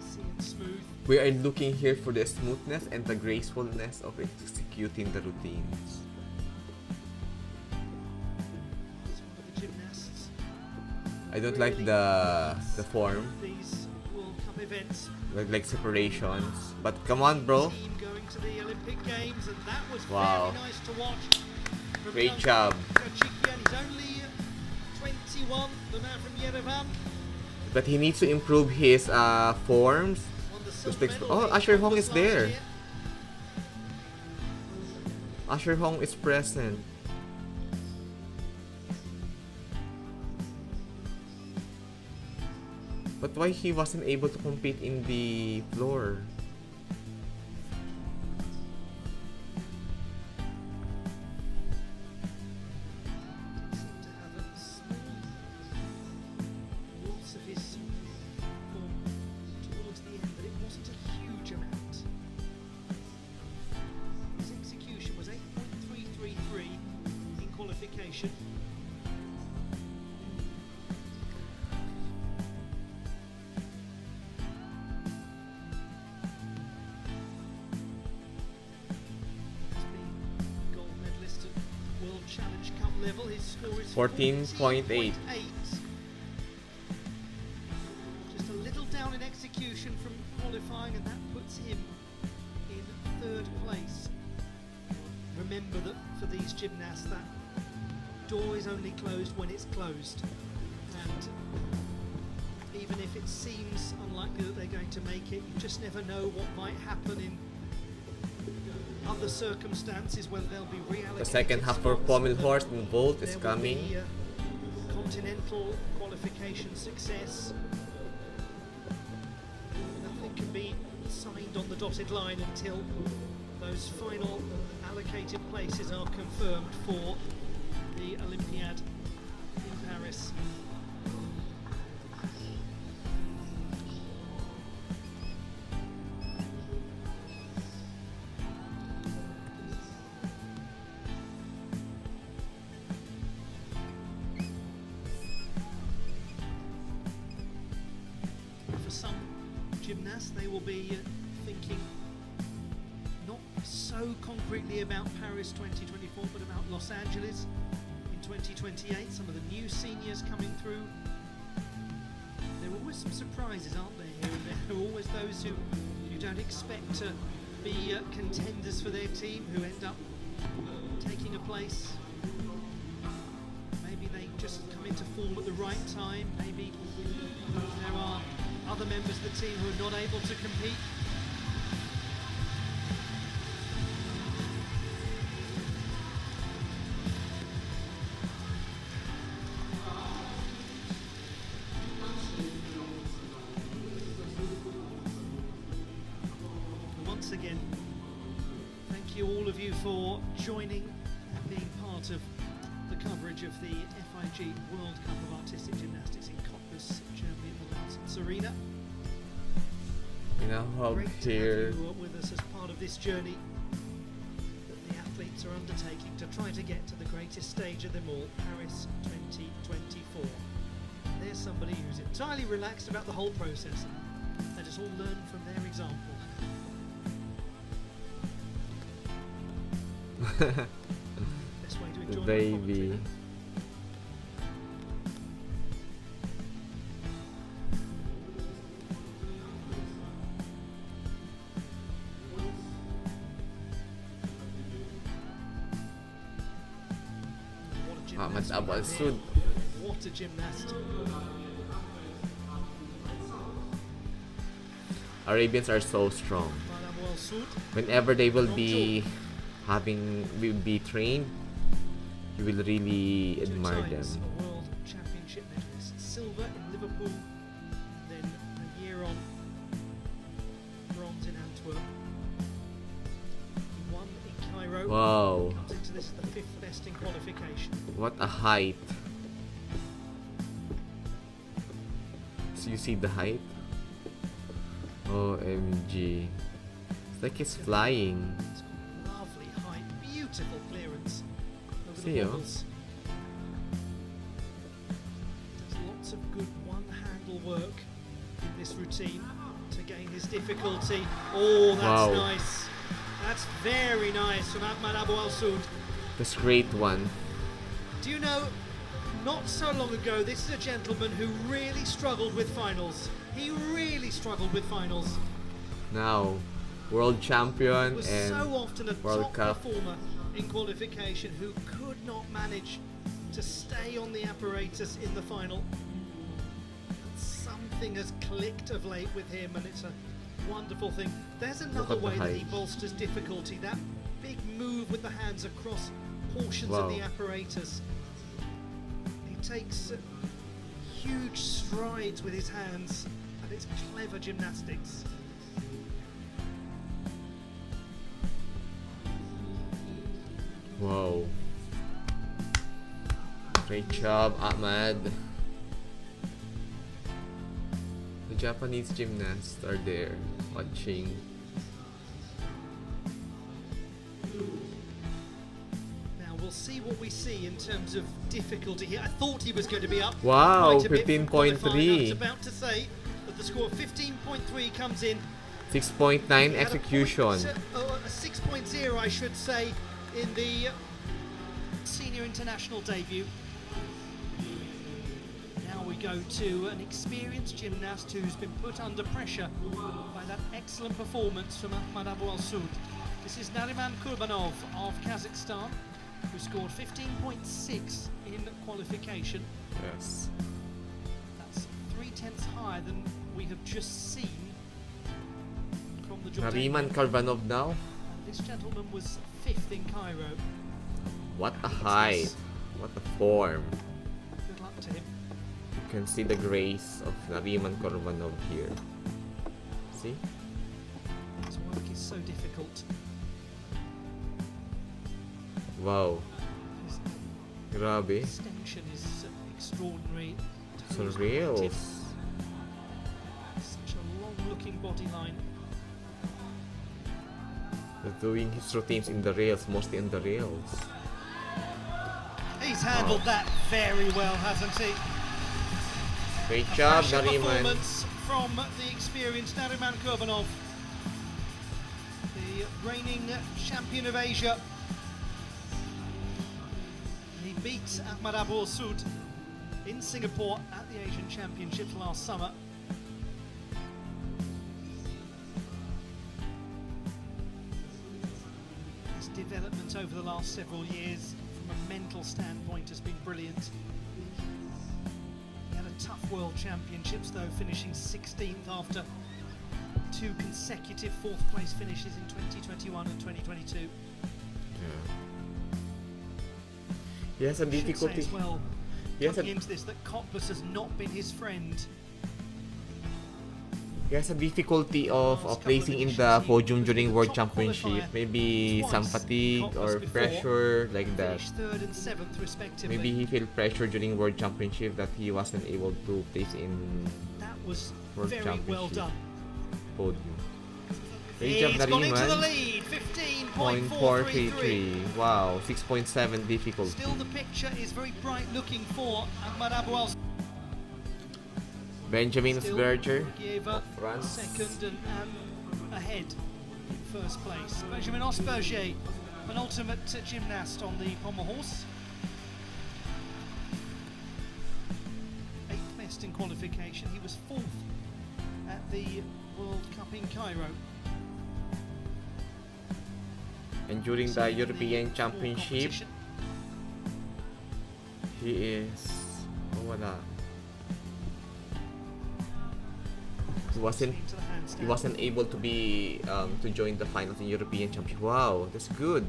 easy and smooth. We are looking here for the smoothness and the gracefulness of executing the routines. It's one of the gymnasts. I don't like the form, These World Cup events. like separations. But come on, bro. Team going to the Olympic Games, and that was Wow. very nice to watch. From Great young job. Kachikyan. He's only 21, the man from Yerevan. But he needs to improve his forms. Won the Just silver like- medal oh, in Asher Hong Cottbus is last there. year. Asher Hong is present. But why he wasn't able to compete in the floor? Did seem to have a small loss of his form towards the end, but it wasn't a huge amount. His execution was 8.333 in qualification. Has been gold medalist at World Challenge Cup level. His score is 14.8. Just a little down in execution from qualifying, and that puts him in third place. Remember that for these gymnasts, that door is only closed when it's closed. And even if it seems unlikely that they're going to make it, you just never know what might happen in other circumstances, whether they'll be reallocated. The second half for spots, Pommel whether horse and Volt is there will coming. be, continental qualification success. Nothing can be signed on the dotted line until those final allocated places are confirmed for the Olympiad in Paris. For some gymnasts, they will be thinking know concretely about Paris 2024, but about Los Angeles in 2028. Some of the new seniors coming through. There are always some surprises, aren't there, here and there? There are always those who you don't expect to be contenders for their team, who end up taking a place. Maybe they just come into form at the right time. Maybe there are other members of the team who are not able to compete. Once again, thank you all of you for joining and being part of the coverage of the FIG World Cup of Artistic Gymnastics in Cottbus, Germany at the Lauran Arena. You know, Great to here. have you with us as part of this journey that the athletes are undertaking to try to get to the greatest stage of them all, Paris 2024. There's somebody who's entirely relaxed about the whole process. Let us all learn from their example. Best way to enjoy my Baby. commentary. What a Ahmad gymnast Abu Al we have Saud. here. What a gymnast. Arabians are so strong. Ahmad Abu Al Saud. Whenever they will be trained, you will really admire them. Two times a World Championship medalist. Silver in Liverpool, then a year on, bronze in Antwerp. He won in Cairo. Wow, Comes into this as the fifth best in qualification. what a height. So you see the height? OMG. It's like he's flying. It's got lovely height, beautiful clearance over See the ya. walls. There's lots of good one-handle work in this routine to gain his difficulty. Oh, that's Wow. nice. That's very nice from Ahmad Abu Al Saud. This great one. Do you know, not so long ago, this is a gentleman who really struggled with finals. He really struggled with finals. Now, world champion Was and so often a World top Cup. performer in qualification who could not manage to stay on the apparatus in the final. Something has clicked of late with him, and it's a wonderful thing. There's another at the way that he height. bolsters difficulty. That big move with the hands across portions Wow. of the apparatus. He takes huge strides with his hands, and it's clever gymnastics. Wow. Great job, Ahmad. The Japanese gymnasts are there watching. Now we'll see what we see in terms of difficulty here. I thought he was going to be up. Wow, quite a bit from qualifying. I 15.3. was about to say that the score of 15.3 comes in. 6.9 He had execution. a 6.0, I should say, in the senior international debut. Now we go to an experienced gymnast who's been put under pressure by that excellent performance from Ahmad Abu Al Saud. This is Nariman Kurbanov of Kazakhstan, who scored 15.6 in qualification. Yes. That's 0.3 higher than we have just seen from the Jordanian. Nariman Kurbanov now. And this gentleman was 5th in Cairo. What a height. What a form. Good luck to him. You can see the grace of Nariman Kurbanov here. See? His work is so difficult. Wow. His Grabe. extension is extraordinary. Surreal. Such a long-looking body line. He's doing his routines in the rails, mostly in the rails. He's handled that very well, hasn't he? Great job, Flashy Nariman. performance from the experienced Nariman Kurbanov. The the reigning champion of Asia. He beat Ahmad Abu Al Saud in Singapore at the Asian Championships last summer. His development over the last several years from a mental standpoint has been brilliant. He had a tough World Championships though, finishing 16th after 2 consecutive 4th place finishes in 2021 and 2022. Yeah. He has a difficulty. As well, He has coming into this, that Cottbus has not been his friend. He has a difficulty of placing in the podium during World Championship. Maybe some fatigue or pressure like that. 3rd and 7th respectively. Maybe he felt pressure during World Championship that he wasn't able to place in that was World very Championship well done. podium. He's gone into the lead, 15.433. Wow, 6.7 difficult. Still the picture is very bright looking for Ahmad Abu Al Saud. Benjamin Osberger of France. Second and ahead in first place. Benjamin Osberger, penultimate gymnast on the Pommel horse. 8th best in qualification. He was 4th at the World Cup in Cairo. And during the European Championship, he is... Oh, wala. He wasn't able to be to join the finals in European Championship. Wow, that's good.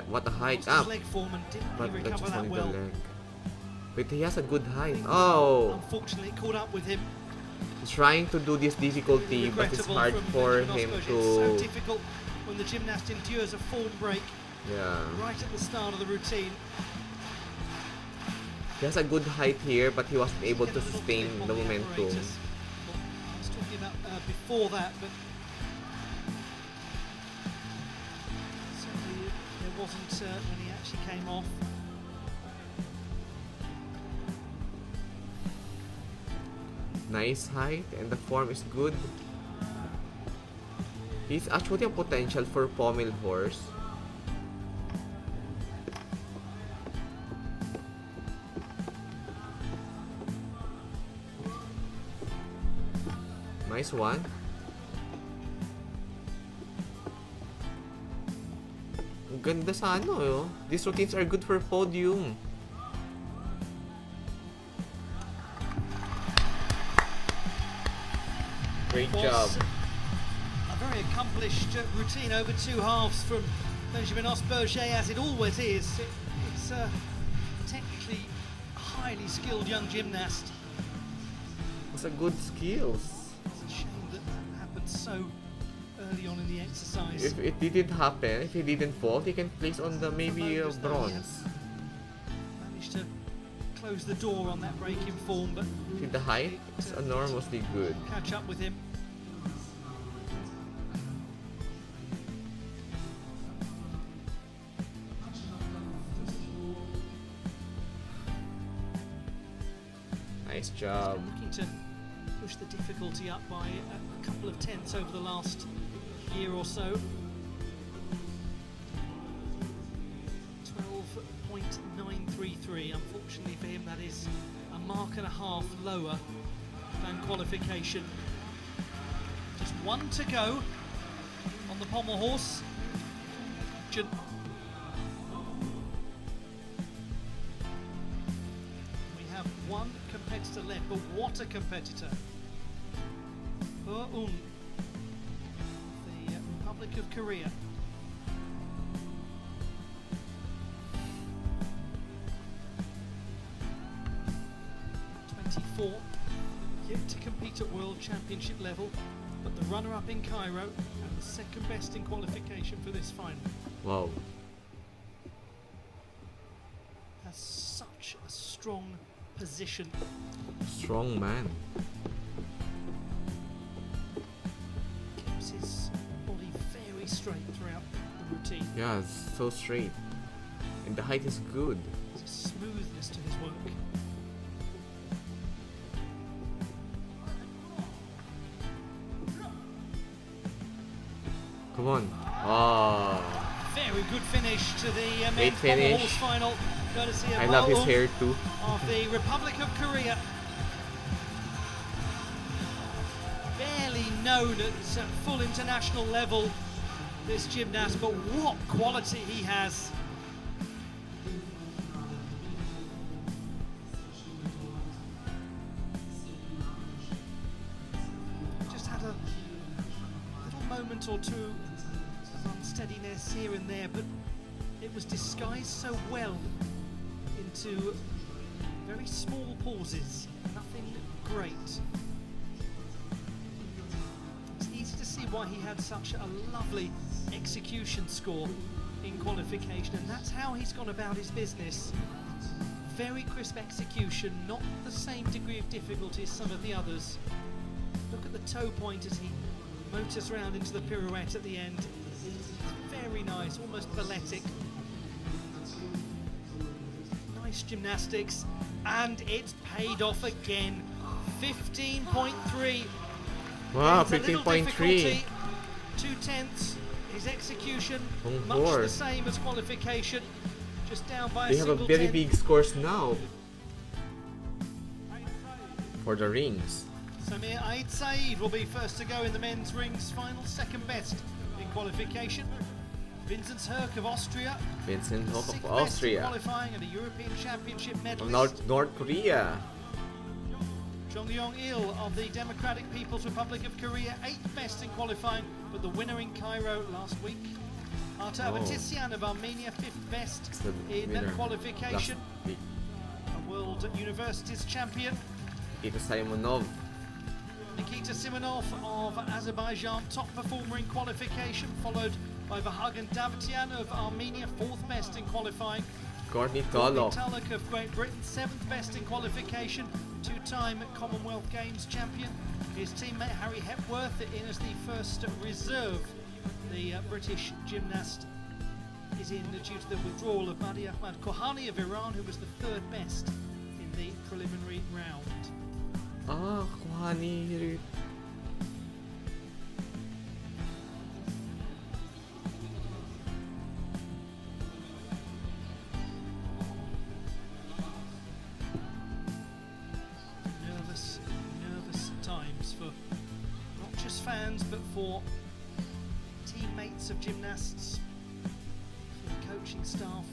What a height up. But that's just only the leg. But he has a good height. Oh, unfortunately caught up with him. He's trying to do this difficulty, but it's hard for him to. It's so difficult when the gymnast endures a form break. Yeah. Right at the start of the routine. He has a good height here, but he wasn't able to sustain the momentum. I was talking about before that, but certainly there wasn't when he actually came off. Nice height, and the form is good. He's actually a potential for Pommel horse. Nice one. Ang ganda sa ano, yo. These routines are good for podium. Great job. A very accomplished routine over 2 halves from Benjamin Osberger, as it always is. It's technically a highly skilled young gymnast. It's a good skills. It's a shame that happened so early on in the exercise. If it didn't happen, if he didn't fall, he can place on the maybe bronze. Managed to close the door on that break in form, but See the height? It's enormously good. catch up with him. Nice job. Looking to push the difficulty up by a couple of tenths over the last year or so. 12.933. Unfortunately for him, that is a mark and a half lower than qualification. Just 1 to go on the Pommel horse. We have 1 competitor left, but what a competitor. Hepworth, the Republic of Korea. Yet to compete at World Championship level, but the runner-up in Cairo and the second best in qualification for this final. Wow. Has such a strong position. Strong man. Keeps his body very straight throughout the routine. Yeah, it's so straight. And the height is good. There's a smoothness to his work. Come on. Oh. Very good finish to the Great men's finish. Pommel horse final. Courtesy of I love his Vahagn hair too. of the Republic of Korea. Barely known at full international level, this gymnast, but what quality he has. Just had a little moment or two of unsteadiness here and there, but it was disguised so well into very small pauses, nothing great. It's easy to see why he had such a lovely execution score in qualification, and that's how he's gone about his business. Very crisp execution, not the same degree of difficulty as some of the others. Look at the toe point as he motors round into the pirouette at the end. Very nice, almost balletic. Nice gymnastics, and it's paid off again. 15.3. Wow, It's a little 15.3. difficulty. 2/10. His execution, much the same as qualification. Just down by They a have a single very tenth. big scores now for the rings. Samir Ait Said will be first to go in the men's rings final, second best in qualification. Vincent Hök of Austria, Vincent Hök sixth of best in Austria. qualifying and a European Championship From medalist. North Korea. Jong Ryong of the Democratic People's Republic of Korea, 8th best in qualifying, but the winner in Cairo last week. Artur Davtyan of Armenia, 5th best It's the in winner qualification. last week. A World Universities champion. Nikita Simonov. Nikita Simonov of Azerbaijan, top performer in qualification, followed by Vahagn Davtyan of Armenia, 4th best in qualifying. Courtney Courtney Tulloch. Tulloch of Great Britain, 7th best in qualification, two-time Commonwealth Games champion. His teammate Harry Hepworth in as the first reserve. The British gymnast is in due to the withdrawal of Mahdi Ahmad Kohani of Iran, who was the 3rd best in the preliminary round. Ah, Kohani. Nervous times for not just fans but for teammates of gymnasts, for the coaching staff.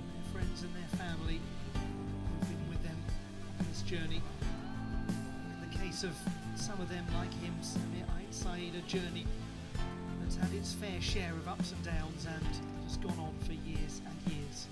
Their friends and their family who've been with them on this journey. In the case of some of them, like him, Samir Ait Said, a journey that's had its fair share of ups and downs and has gone on for years and years.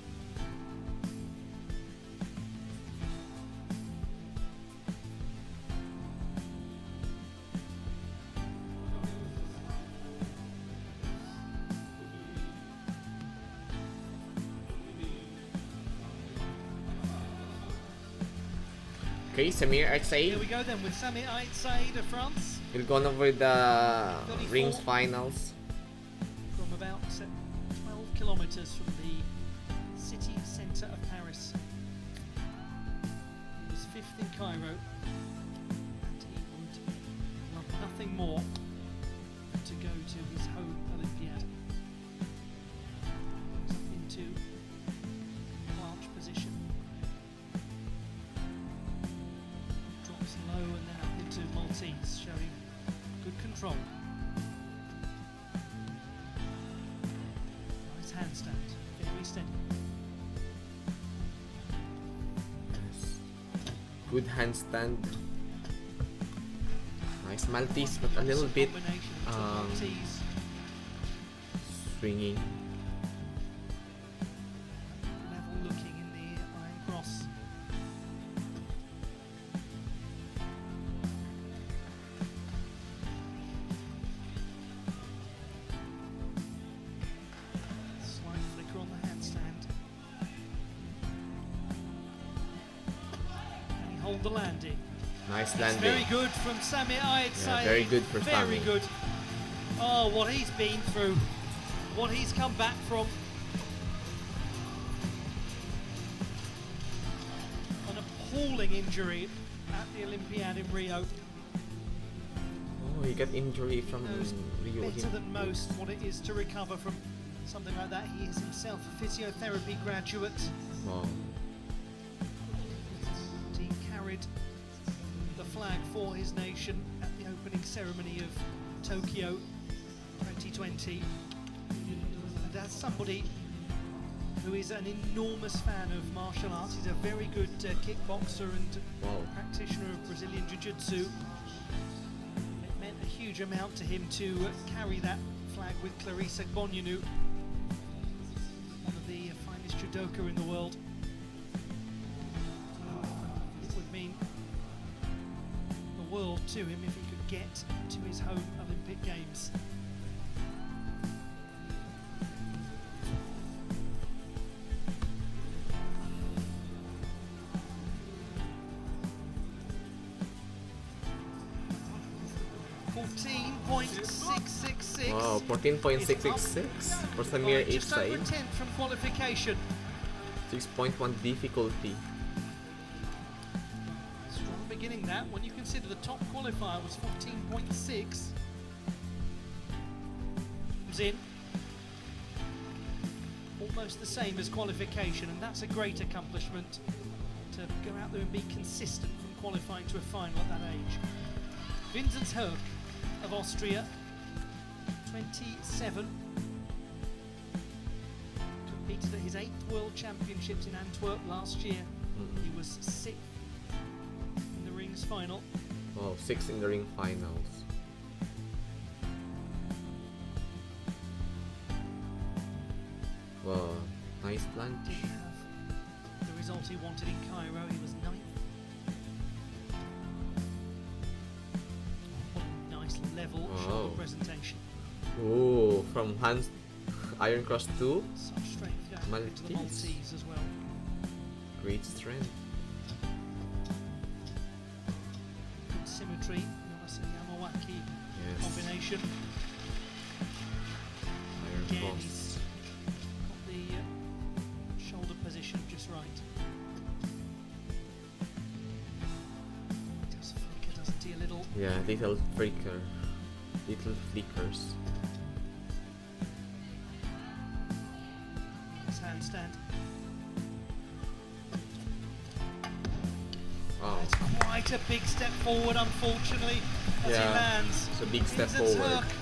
Okay, Samir Ait Here Said we go then with Samir Ait Said of France will go over the rings finals. from about 12 kilometres from the city centre of Paris. He was 5th in Cairo and he would love nothing more than to go to his home Olympiad. Moves up into planche position. Drops low and then up into Maltese, showing good control. Nice handstand, very steady. Good handstand. Nice Maltese, but a little bit Combination of Maltese. swinging. Level looking in the iron cross. Slight flicker on the handstand. And he hold the landing. Nice It's landing. very good from Samir Ait Said. very good for Very Samir. good. Oh, what he's been through. What he's come back from. An appalling injury at the Olympiad in Rio. Oh, he got injury from Knows Rio. better than most what it is to recover from something like that. He is himself a physiotherapy graduate. Wow. He carried the flag for his nation at the opening ceremony of Tokyo 2020. And as somebody who is an enormous fan of martial arts, he's a very good kickboxer and practitioner of Brazilian Jiu-Jitsu. It meant a huge amount to him to carry that flag with Clarissa Bonyanu, one of the finest judoka in the world. It would mean the world to him if he could get to his home Olympic Games. Wow, 14.666 for Samir Ait Just over Said. 10 from qualification. 6.1 difficulty. Strong beginning that when you consider the top qualifier was 14.6. Comes in. Almost the same as qualification, and that's a great accomplishment to go out there and be consistent from qualifying to a final at that age. Vincent Hök of Austria, 27, competed at his 8th World Championships in Antwerp last year. He was 6th in the rings final. Oh, 6 in the ring finals. Wow, nice lunge. Didn't have the result he wanted in Cairo. He was 9th. What a nice level shoulder presentation. Oh, from Iron Cross 2. Such strength going into the Maltese as well. Great strength. Good symmetry. Yamawaki combination. Iron Again, Cross. he's got the shoulder position just right. Does flicker, doesn't he? A little. Yeah, little flicker. Little flickers. His handstand. Wow. It's quite a big step forward, unfortunately, as he lands. It's a big step Vincent forward. Hök.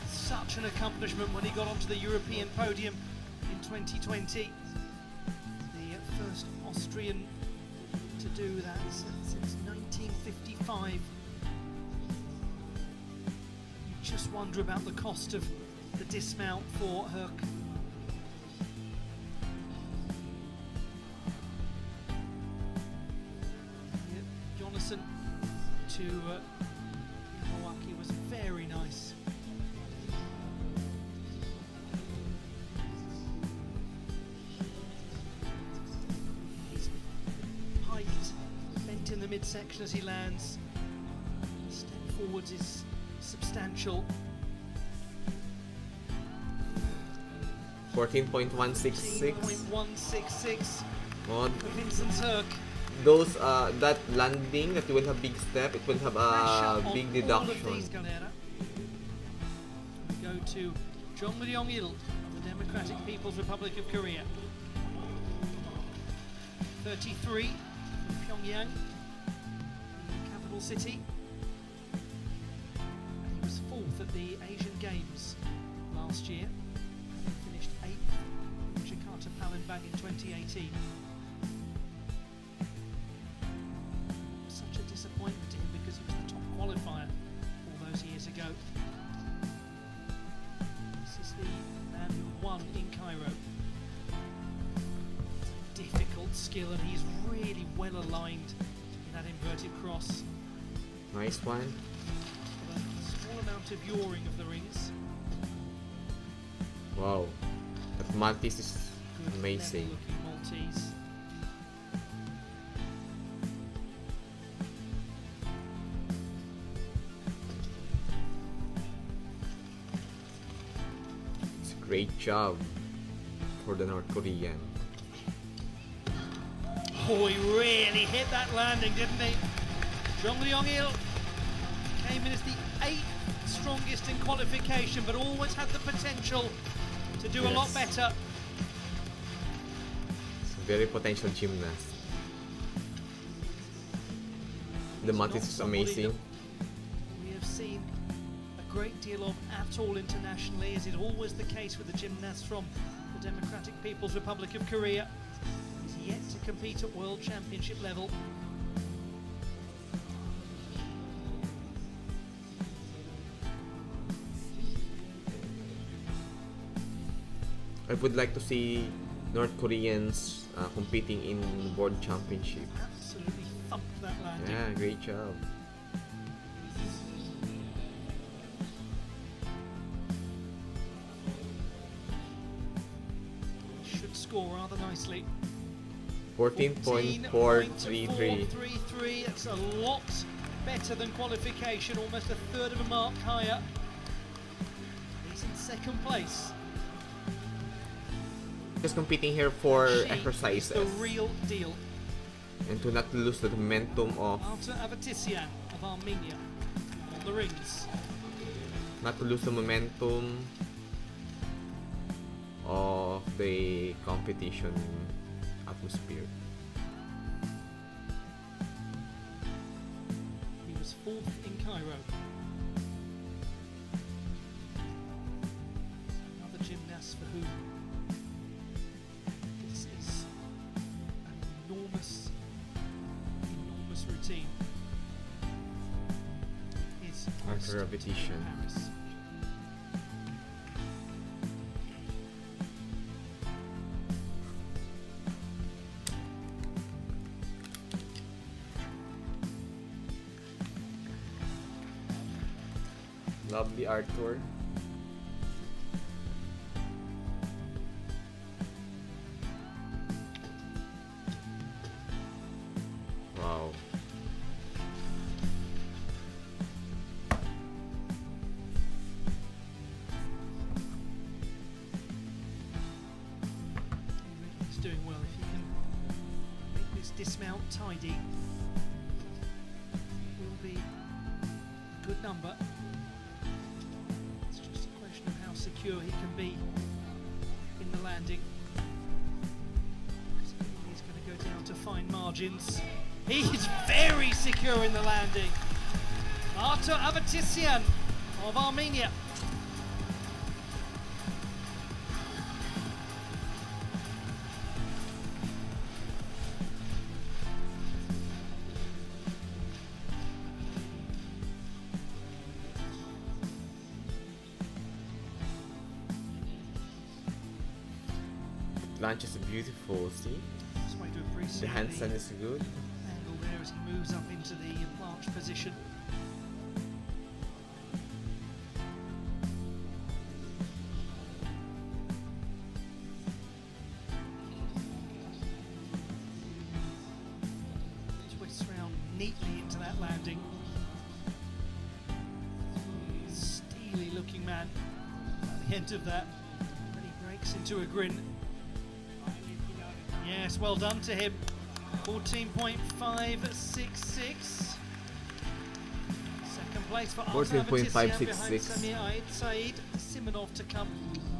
Such an accomplishment when he got onto the European podium in 2020. The first Austrian to do that since 1955. You just wonder about the cost of the dismount for Hök. Jonathan to Milwaukee was very nice. He's piked, bent in the midsection as he lands. Step forwards is substantial. 14.166. 14.166 Oh, for Vincent Hök. those that landing that you will have big step, it will have a Pressure big on deduction. all of these, Galera. We go to Jong Ryong of the Democratic People's Republic of Korea. 33 from Pyongyang, the capital city. And he was 4th at the Asian Games last year. And he finished 8th in Jakarta Palembang in 2018. Such a disappointment to him because he was the top qualifier all those years ago. This is the man who won in Cairo. Difficult skill, and he's really well aligned in that inverted cross. Nice one. With a small amount of yawing of the rings. Wow, that Maltese is Good amazing. looking Maltese. It's a great job for the North Korean. Oh, he really hit that landing, didn't he? Jong Ryong came in as the 8th strongest in qualification, but always had the potential to do a lot better. It's a very potential gymnast. The mat is amazing. We have seen a great deal of at all internationally, as is always the case with the gymnasts from the Democratic People's Republic of Korea. He's yet to compete at World Championship level. I would like to see North Koreans competing in World Championship. Absolutely thumped that landing. Yeah, great job. Should score rather nicely. 14.433. That's a lot better than qualification, almost a third of a mark higher. He's in second place. Just competing here for She exercises is the real deal. and to not lose the momentum of Artur Davtyan of Armenia on the rings. not to lose the momentum of the competition atmosphere. He was 4th in Cairo. Another gymnast for whom this is an enormous routine. His Artur quest to Davtyan. Paris. Lovely Artur. Wow. He's doing well. If he can make this dismount tidy, will be a good number. It's just a question of how secure he can be in the landing. He's going to go down to fine margins. He's very secure in the landing. Artur Davtyan of Armenia. Lunch is beautiful, see? Just way to appreciate The handstand is good. angle there as he moves up into the planche position. Twists round neatly into that landing. Steely looking man at the end of that. Then he breaks into a grin. Yes, well done to him. 14.566. Second place for Artem Davtyan behind 14.566. Samir Ait Said. Simonov to come.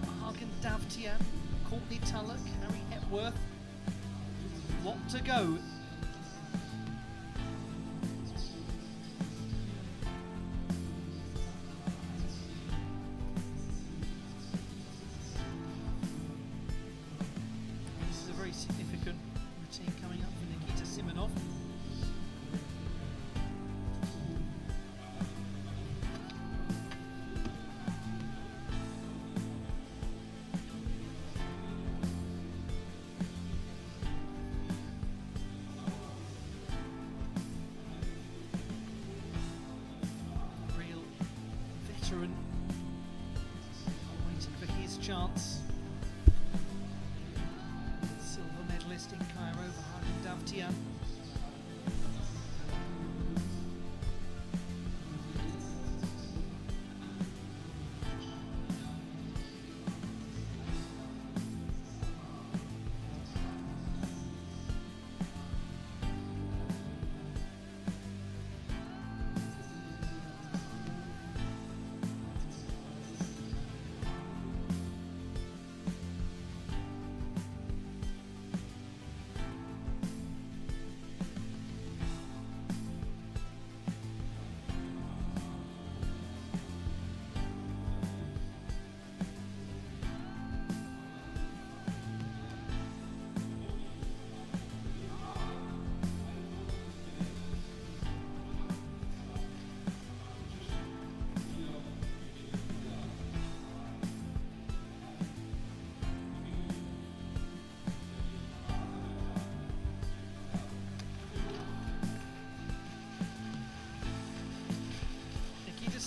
Vahagn Davtyan, Courtney Tulloch, Harry Hepworth. Lot to go. This is a very significant routine coming up for Nikita Simonov. Real veteran waiting for his chance. Silver medalist in Cairo, Vahagn Davtyan.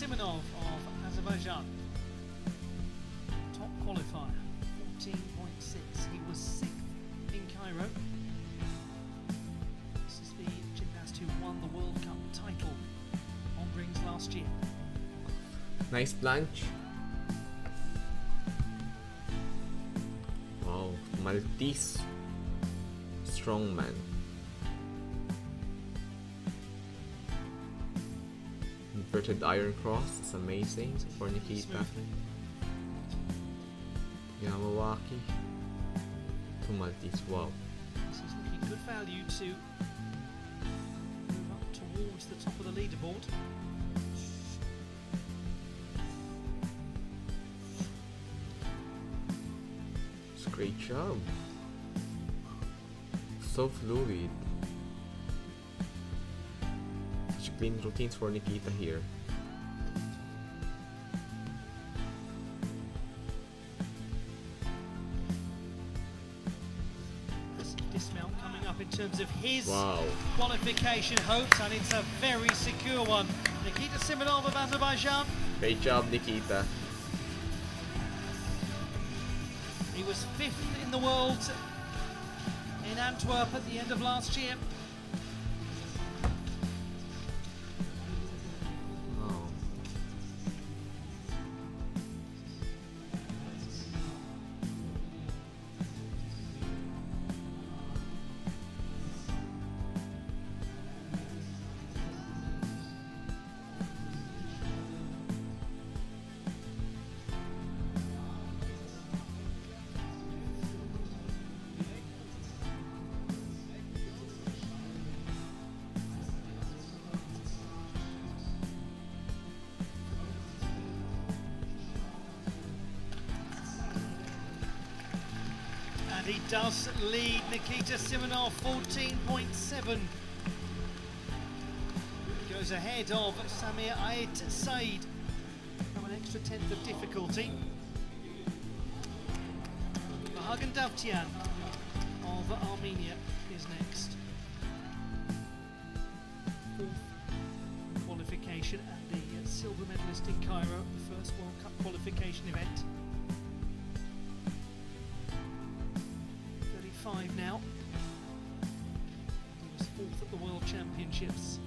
Simonov of Azerbaijan. Top qualifier, 14.6. He was 6th in Cairo. This is the gymnast who won the World Cup title on rings last year. Nice planche. Wow, Maltese strongman. Inverted iron cross is amazing for Nikita. Smoothly. Yamawaki to Maltese. Wow. This is looking good value to move up towards the top of the leaderboard. It's a great job. So fluid. Such clean routines for Nikita here. Dismount coming up in terms of his Wow. qualification hopes, and it's a very secure one. Nikita Simonov of Azerbaijan. Great job, Nikita. He was 5th in the world in Antwerp at the end of last year. Wow. And he does lead Nikita Simonov 14.7. Goes ahead of Samir Ait Said from an extra 10th of difficulty. Vahagn Davtyan of Armenia is next. 4th qualification and the silver medalist in Cairo, the first World Cup qualification event. 35 now. He was 4th at the World Championships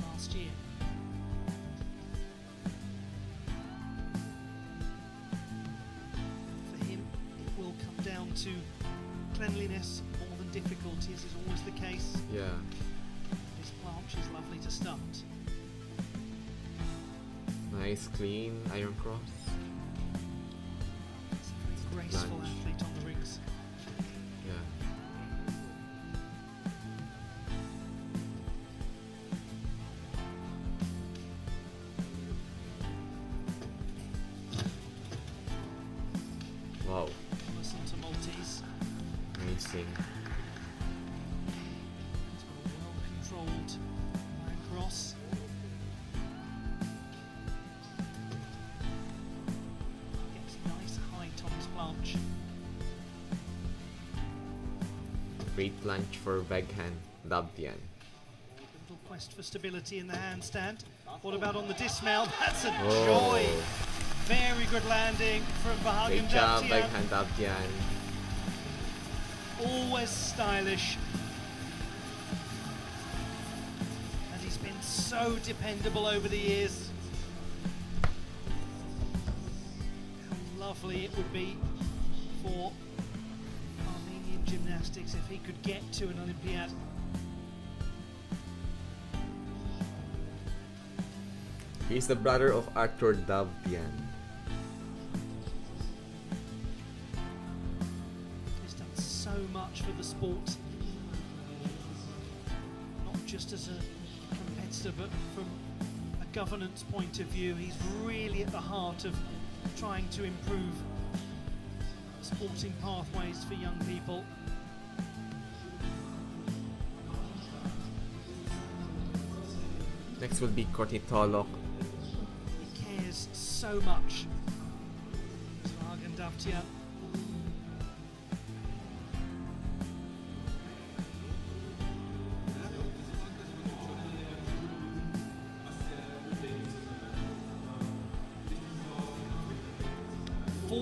last year. For him, it will come down to cleanliness more than difficulty, as is always the case. Yeah. His planche is lovely to start. Nice, clean iron cross. He's a very graceful Planche. athlete on the rings. Yeah. Wow. Listen to Maltese. Amazing. He's got a well-controlled iron cross. Gets nice height on his planche. Great planche for Vahagn Davtyan. Little quest for stability in the handstand. What about on the dismount? That's a Oh. joy. Very good landing from Vahagn Great job, Davtyan. Vahagn Davtyan. Always stylish. And he's been so dependable over the years. How lovely it would be for Armenian gymnastics if he could get to an Olympiad. He's the brother of Artur Davtyan. He's done so much for the sport, not just as a competitor, but from a governance point of view. He's really at the heart of trying to improve sporting pathways for young people. Next will be Courtney Tulloch. He cares so much. Vahagn Davtyan.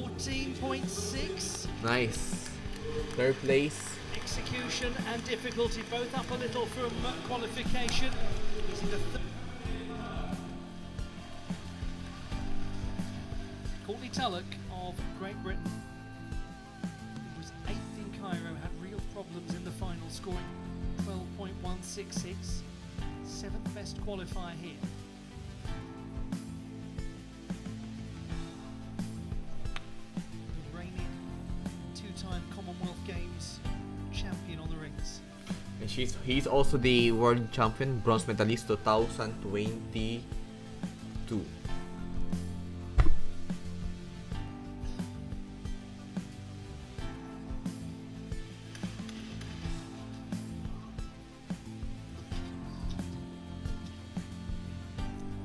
14.6. Nice. Third place. Execution and difficulty both up a little from qualification. He's in the Courtney Tulloch of Great Britain, who was 8th in Cairo, had real problems in the final, scoring 12.166. 7th best qualifier here. The reigning two-time Commonwealth Games champion on the rings. And he's also the world champion, bronze medalist 2022.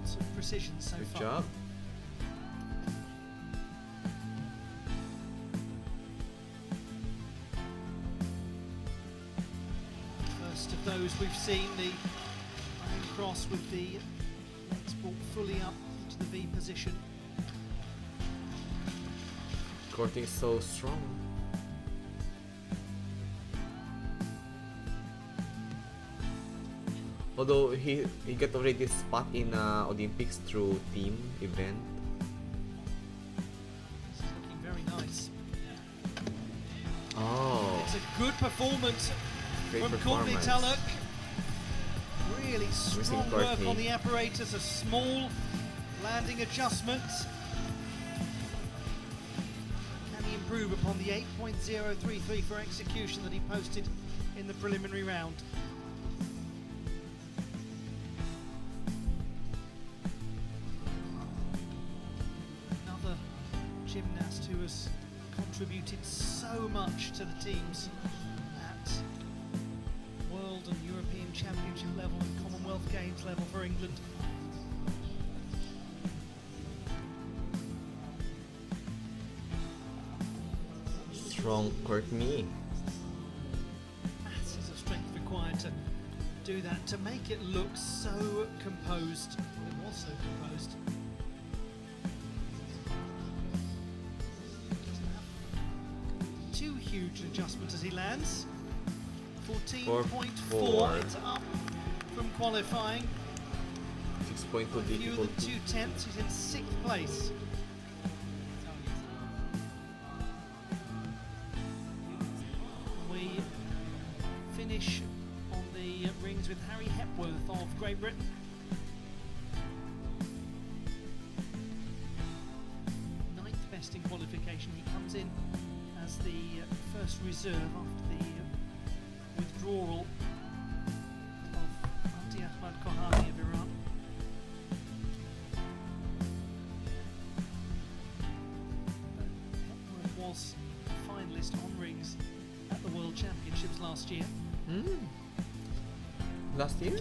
Some precision so Good far. job. First of those we've seen, the iron cross with the legs brought fully up into the V position. Courtney is so strong. Although he got already a spot in Olympics through team event. This is looking very nice. Oh, It's a good performance great from Courtney performance. Tulloch. Really Missing strong work Courtney. on the apparatus, a small landing adjustment. Can he improve upon the 8.033 for execution that he posted in the preliminary round? Another gymnast who has contributed so much to the teams at World and European Championship level and Commonwealth Games level for England. Strong Courtney. Masses of strength required to do that, to make it look so composed. Well, it was so composed. Doesn't have too huge an adjustment as he lands. 14.4, it's up from qualifying. 6.2 Fewer than difficulty. 2/10, he's in 6th place. We finish on the rings with Harry Hepworth of Great Britain. Ninth best in qualification. He comes in as the first reserve after the withdrawal of Ahmad of Iran. Hepworth was a finalist on rings at the World Championships last year. Last year?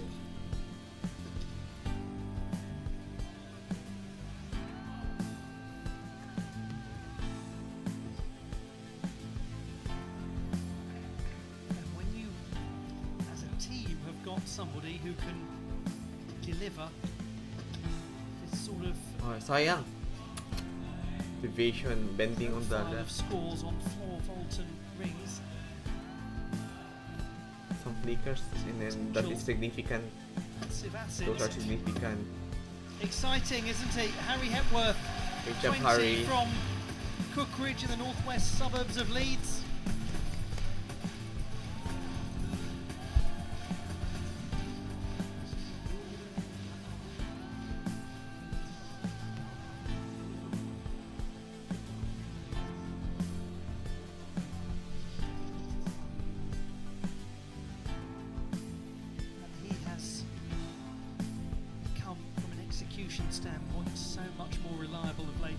And when you, as a team, have got somebody who can deliver this sort of Oh, sayang. Deviation, bending on the profile of left. scores on floor vault and rings, Some flickers, and then that is significant. massive Those are assets. significant. Exciting, isn't he? Harry Hepworth, Good job, 20 Harry. from Cookridge in the northwest suburbs of Leeds. And he has become, from an execution standpoint, so much more reliable of late.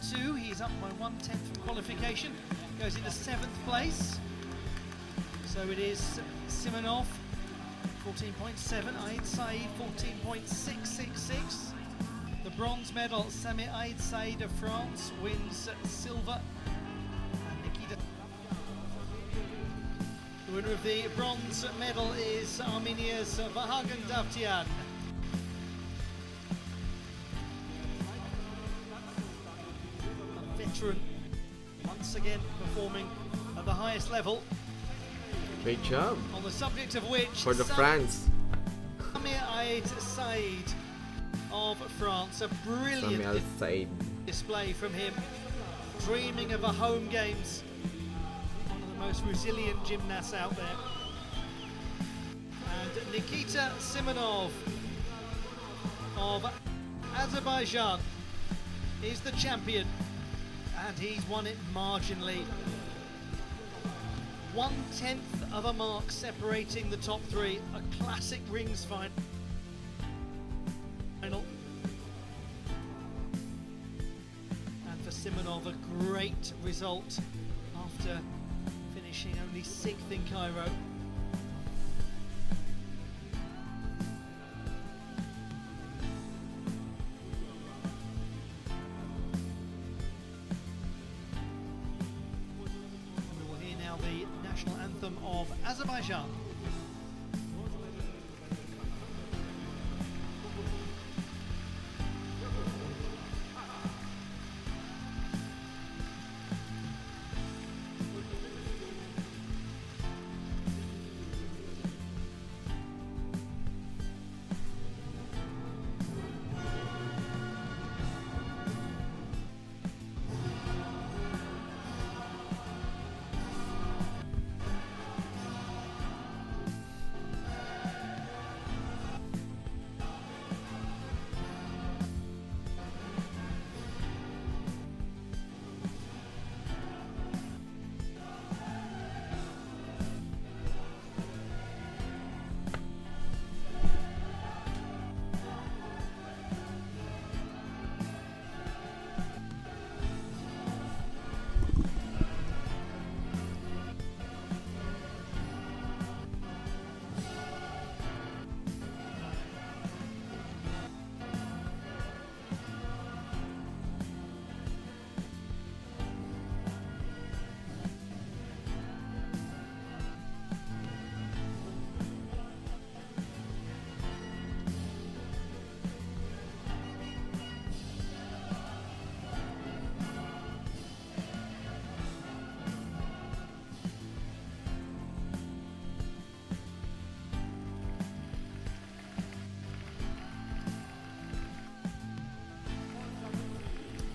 .2, he's up by 1/10 from qualification, goes into 7th place. So So it is Simonov, 14.7, Ait Said, 14.666. The bronze medal, Samir Ait Said of France wins silver. And Nikita. The winner of the bronze medal is Armenia's Vahagn Davtyan. A veteran, once again performing at the highest level. Great job. On the subject of which, For the France. Samir Ait Said of France, a brilliant Samir Ait Said. display from him, dreaming of a home games. One of the most resilient gymnasts out there. And Nikita Simonov of Azerbaijan is the champion, and he's won it marginally. 1/10 of a mark separating the top three, a classic rings final. And for Simonov, a great result after finishing only 6th in Cairo. We will hear now the national anthem of Azerbaijan.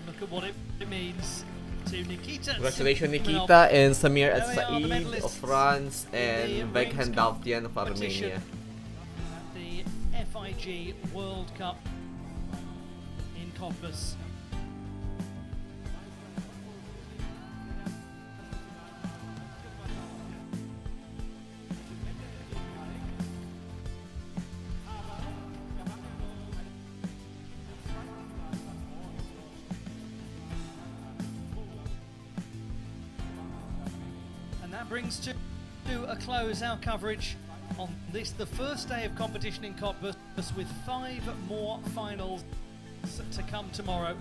Look at what it means to Nikita. Congratulations, Simonov. Nikita and Samir Ait There they are, the Said medalists of France and the Vahagn rings Davtyan of competition Armenia. at the FIG World Cup in Cottbus. That brings to a close our coverage on this, the first day of competition in Cottbus, with 5 more finals to come tomorrow.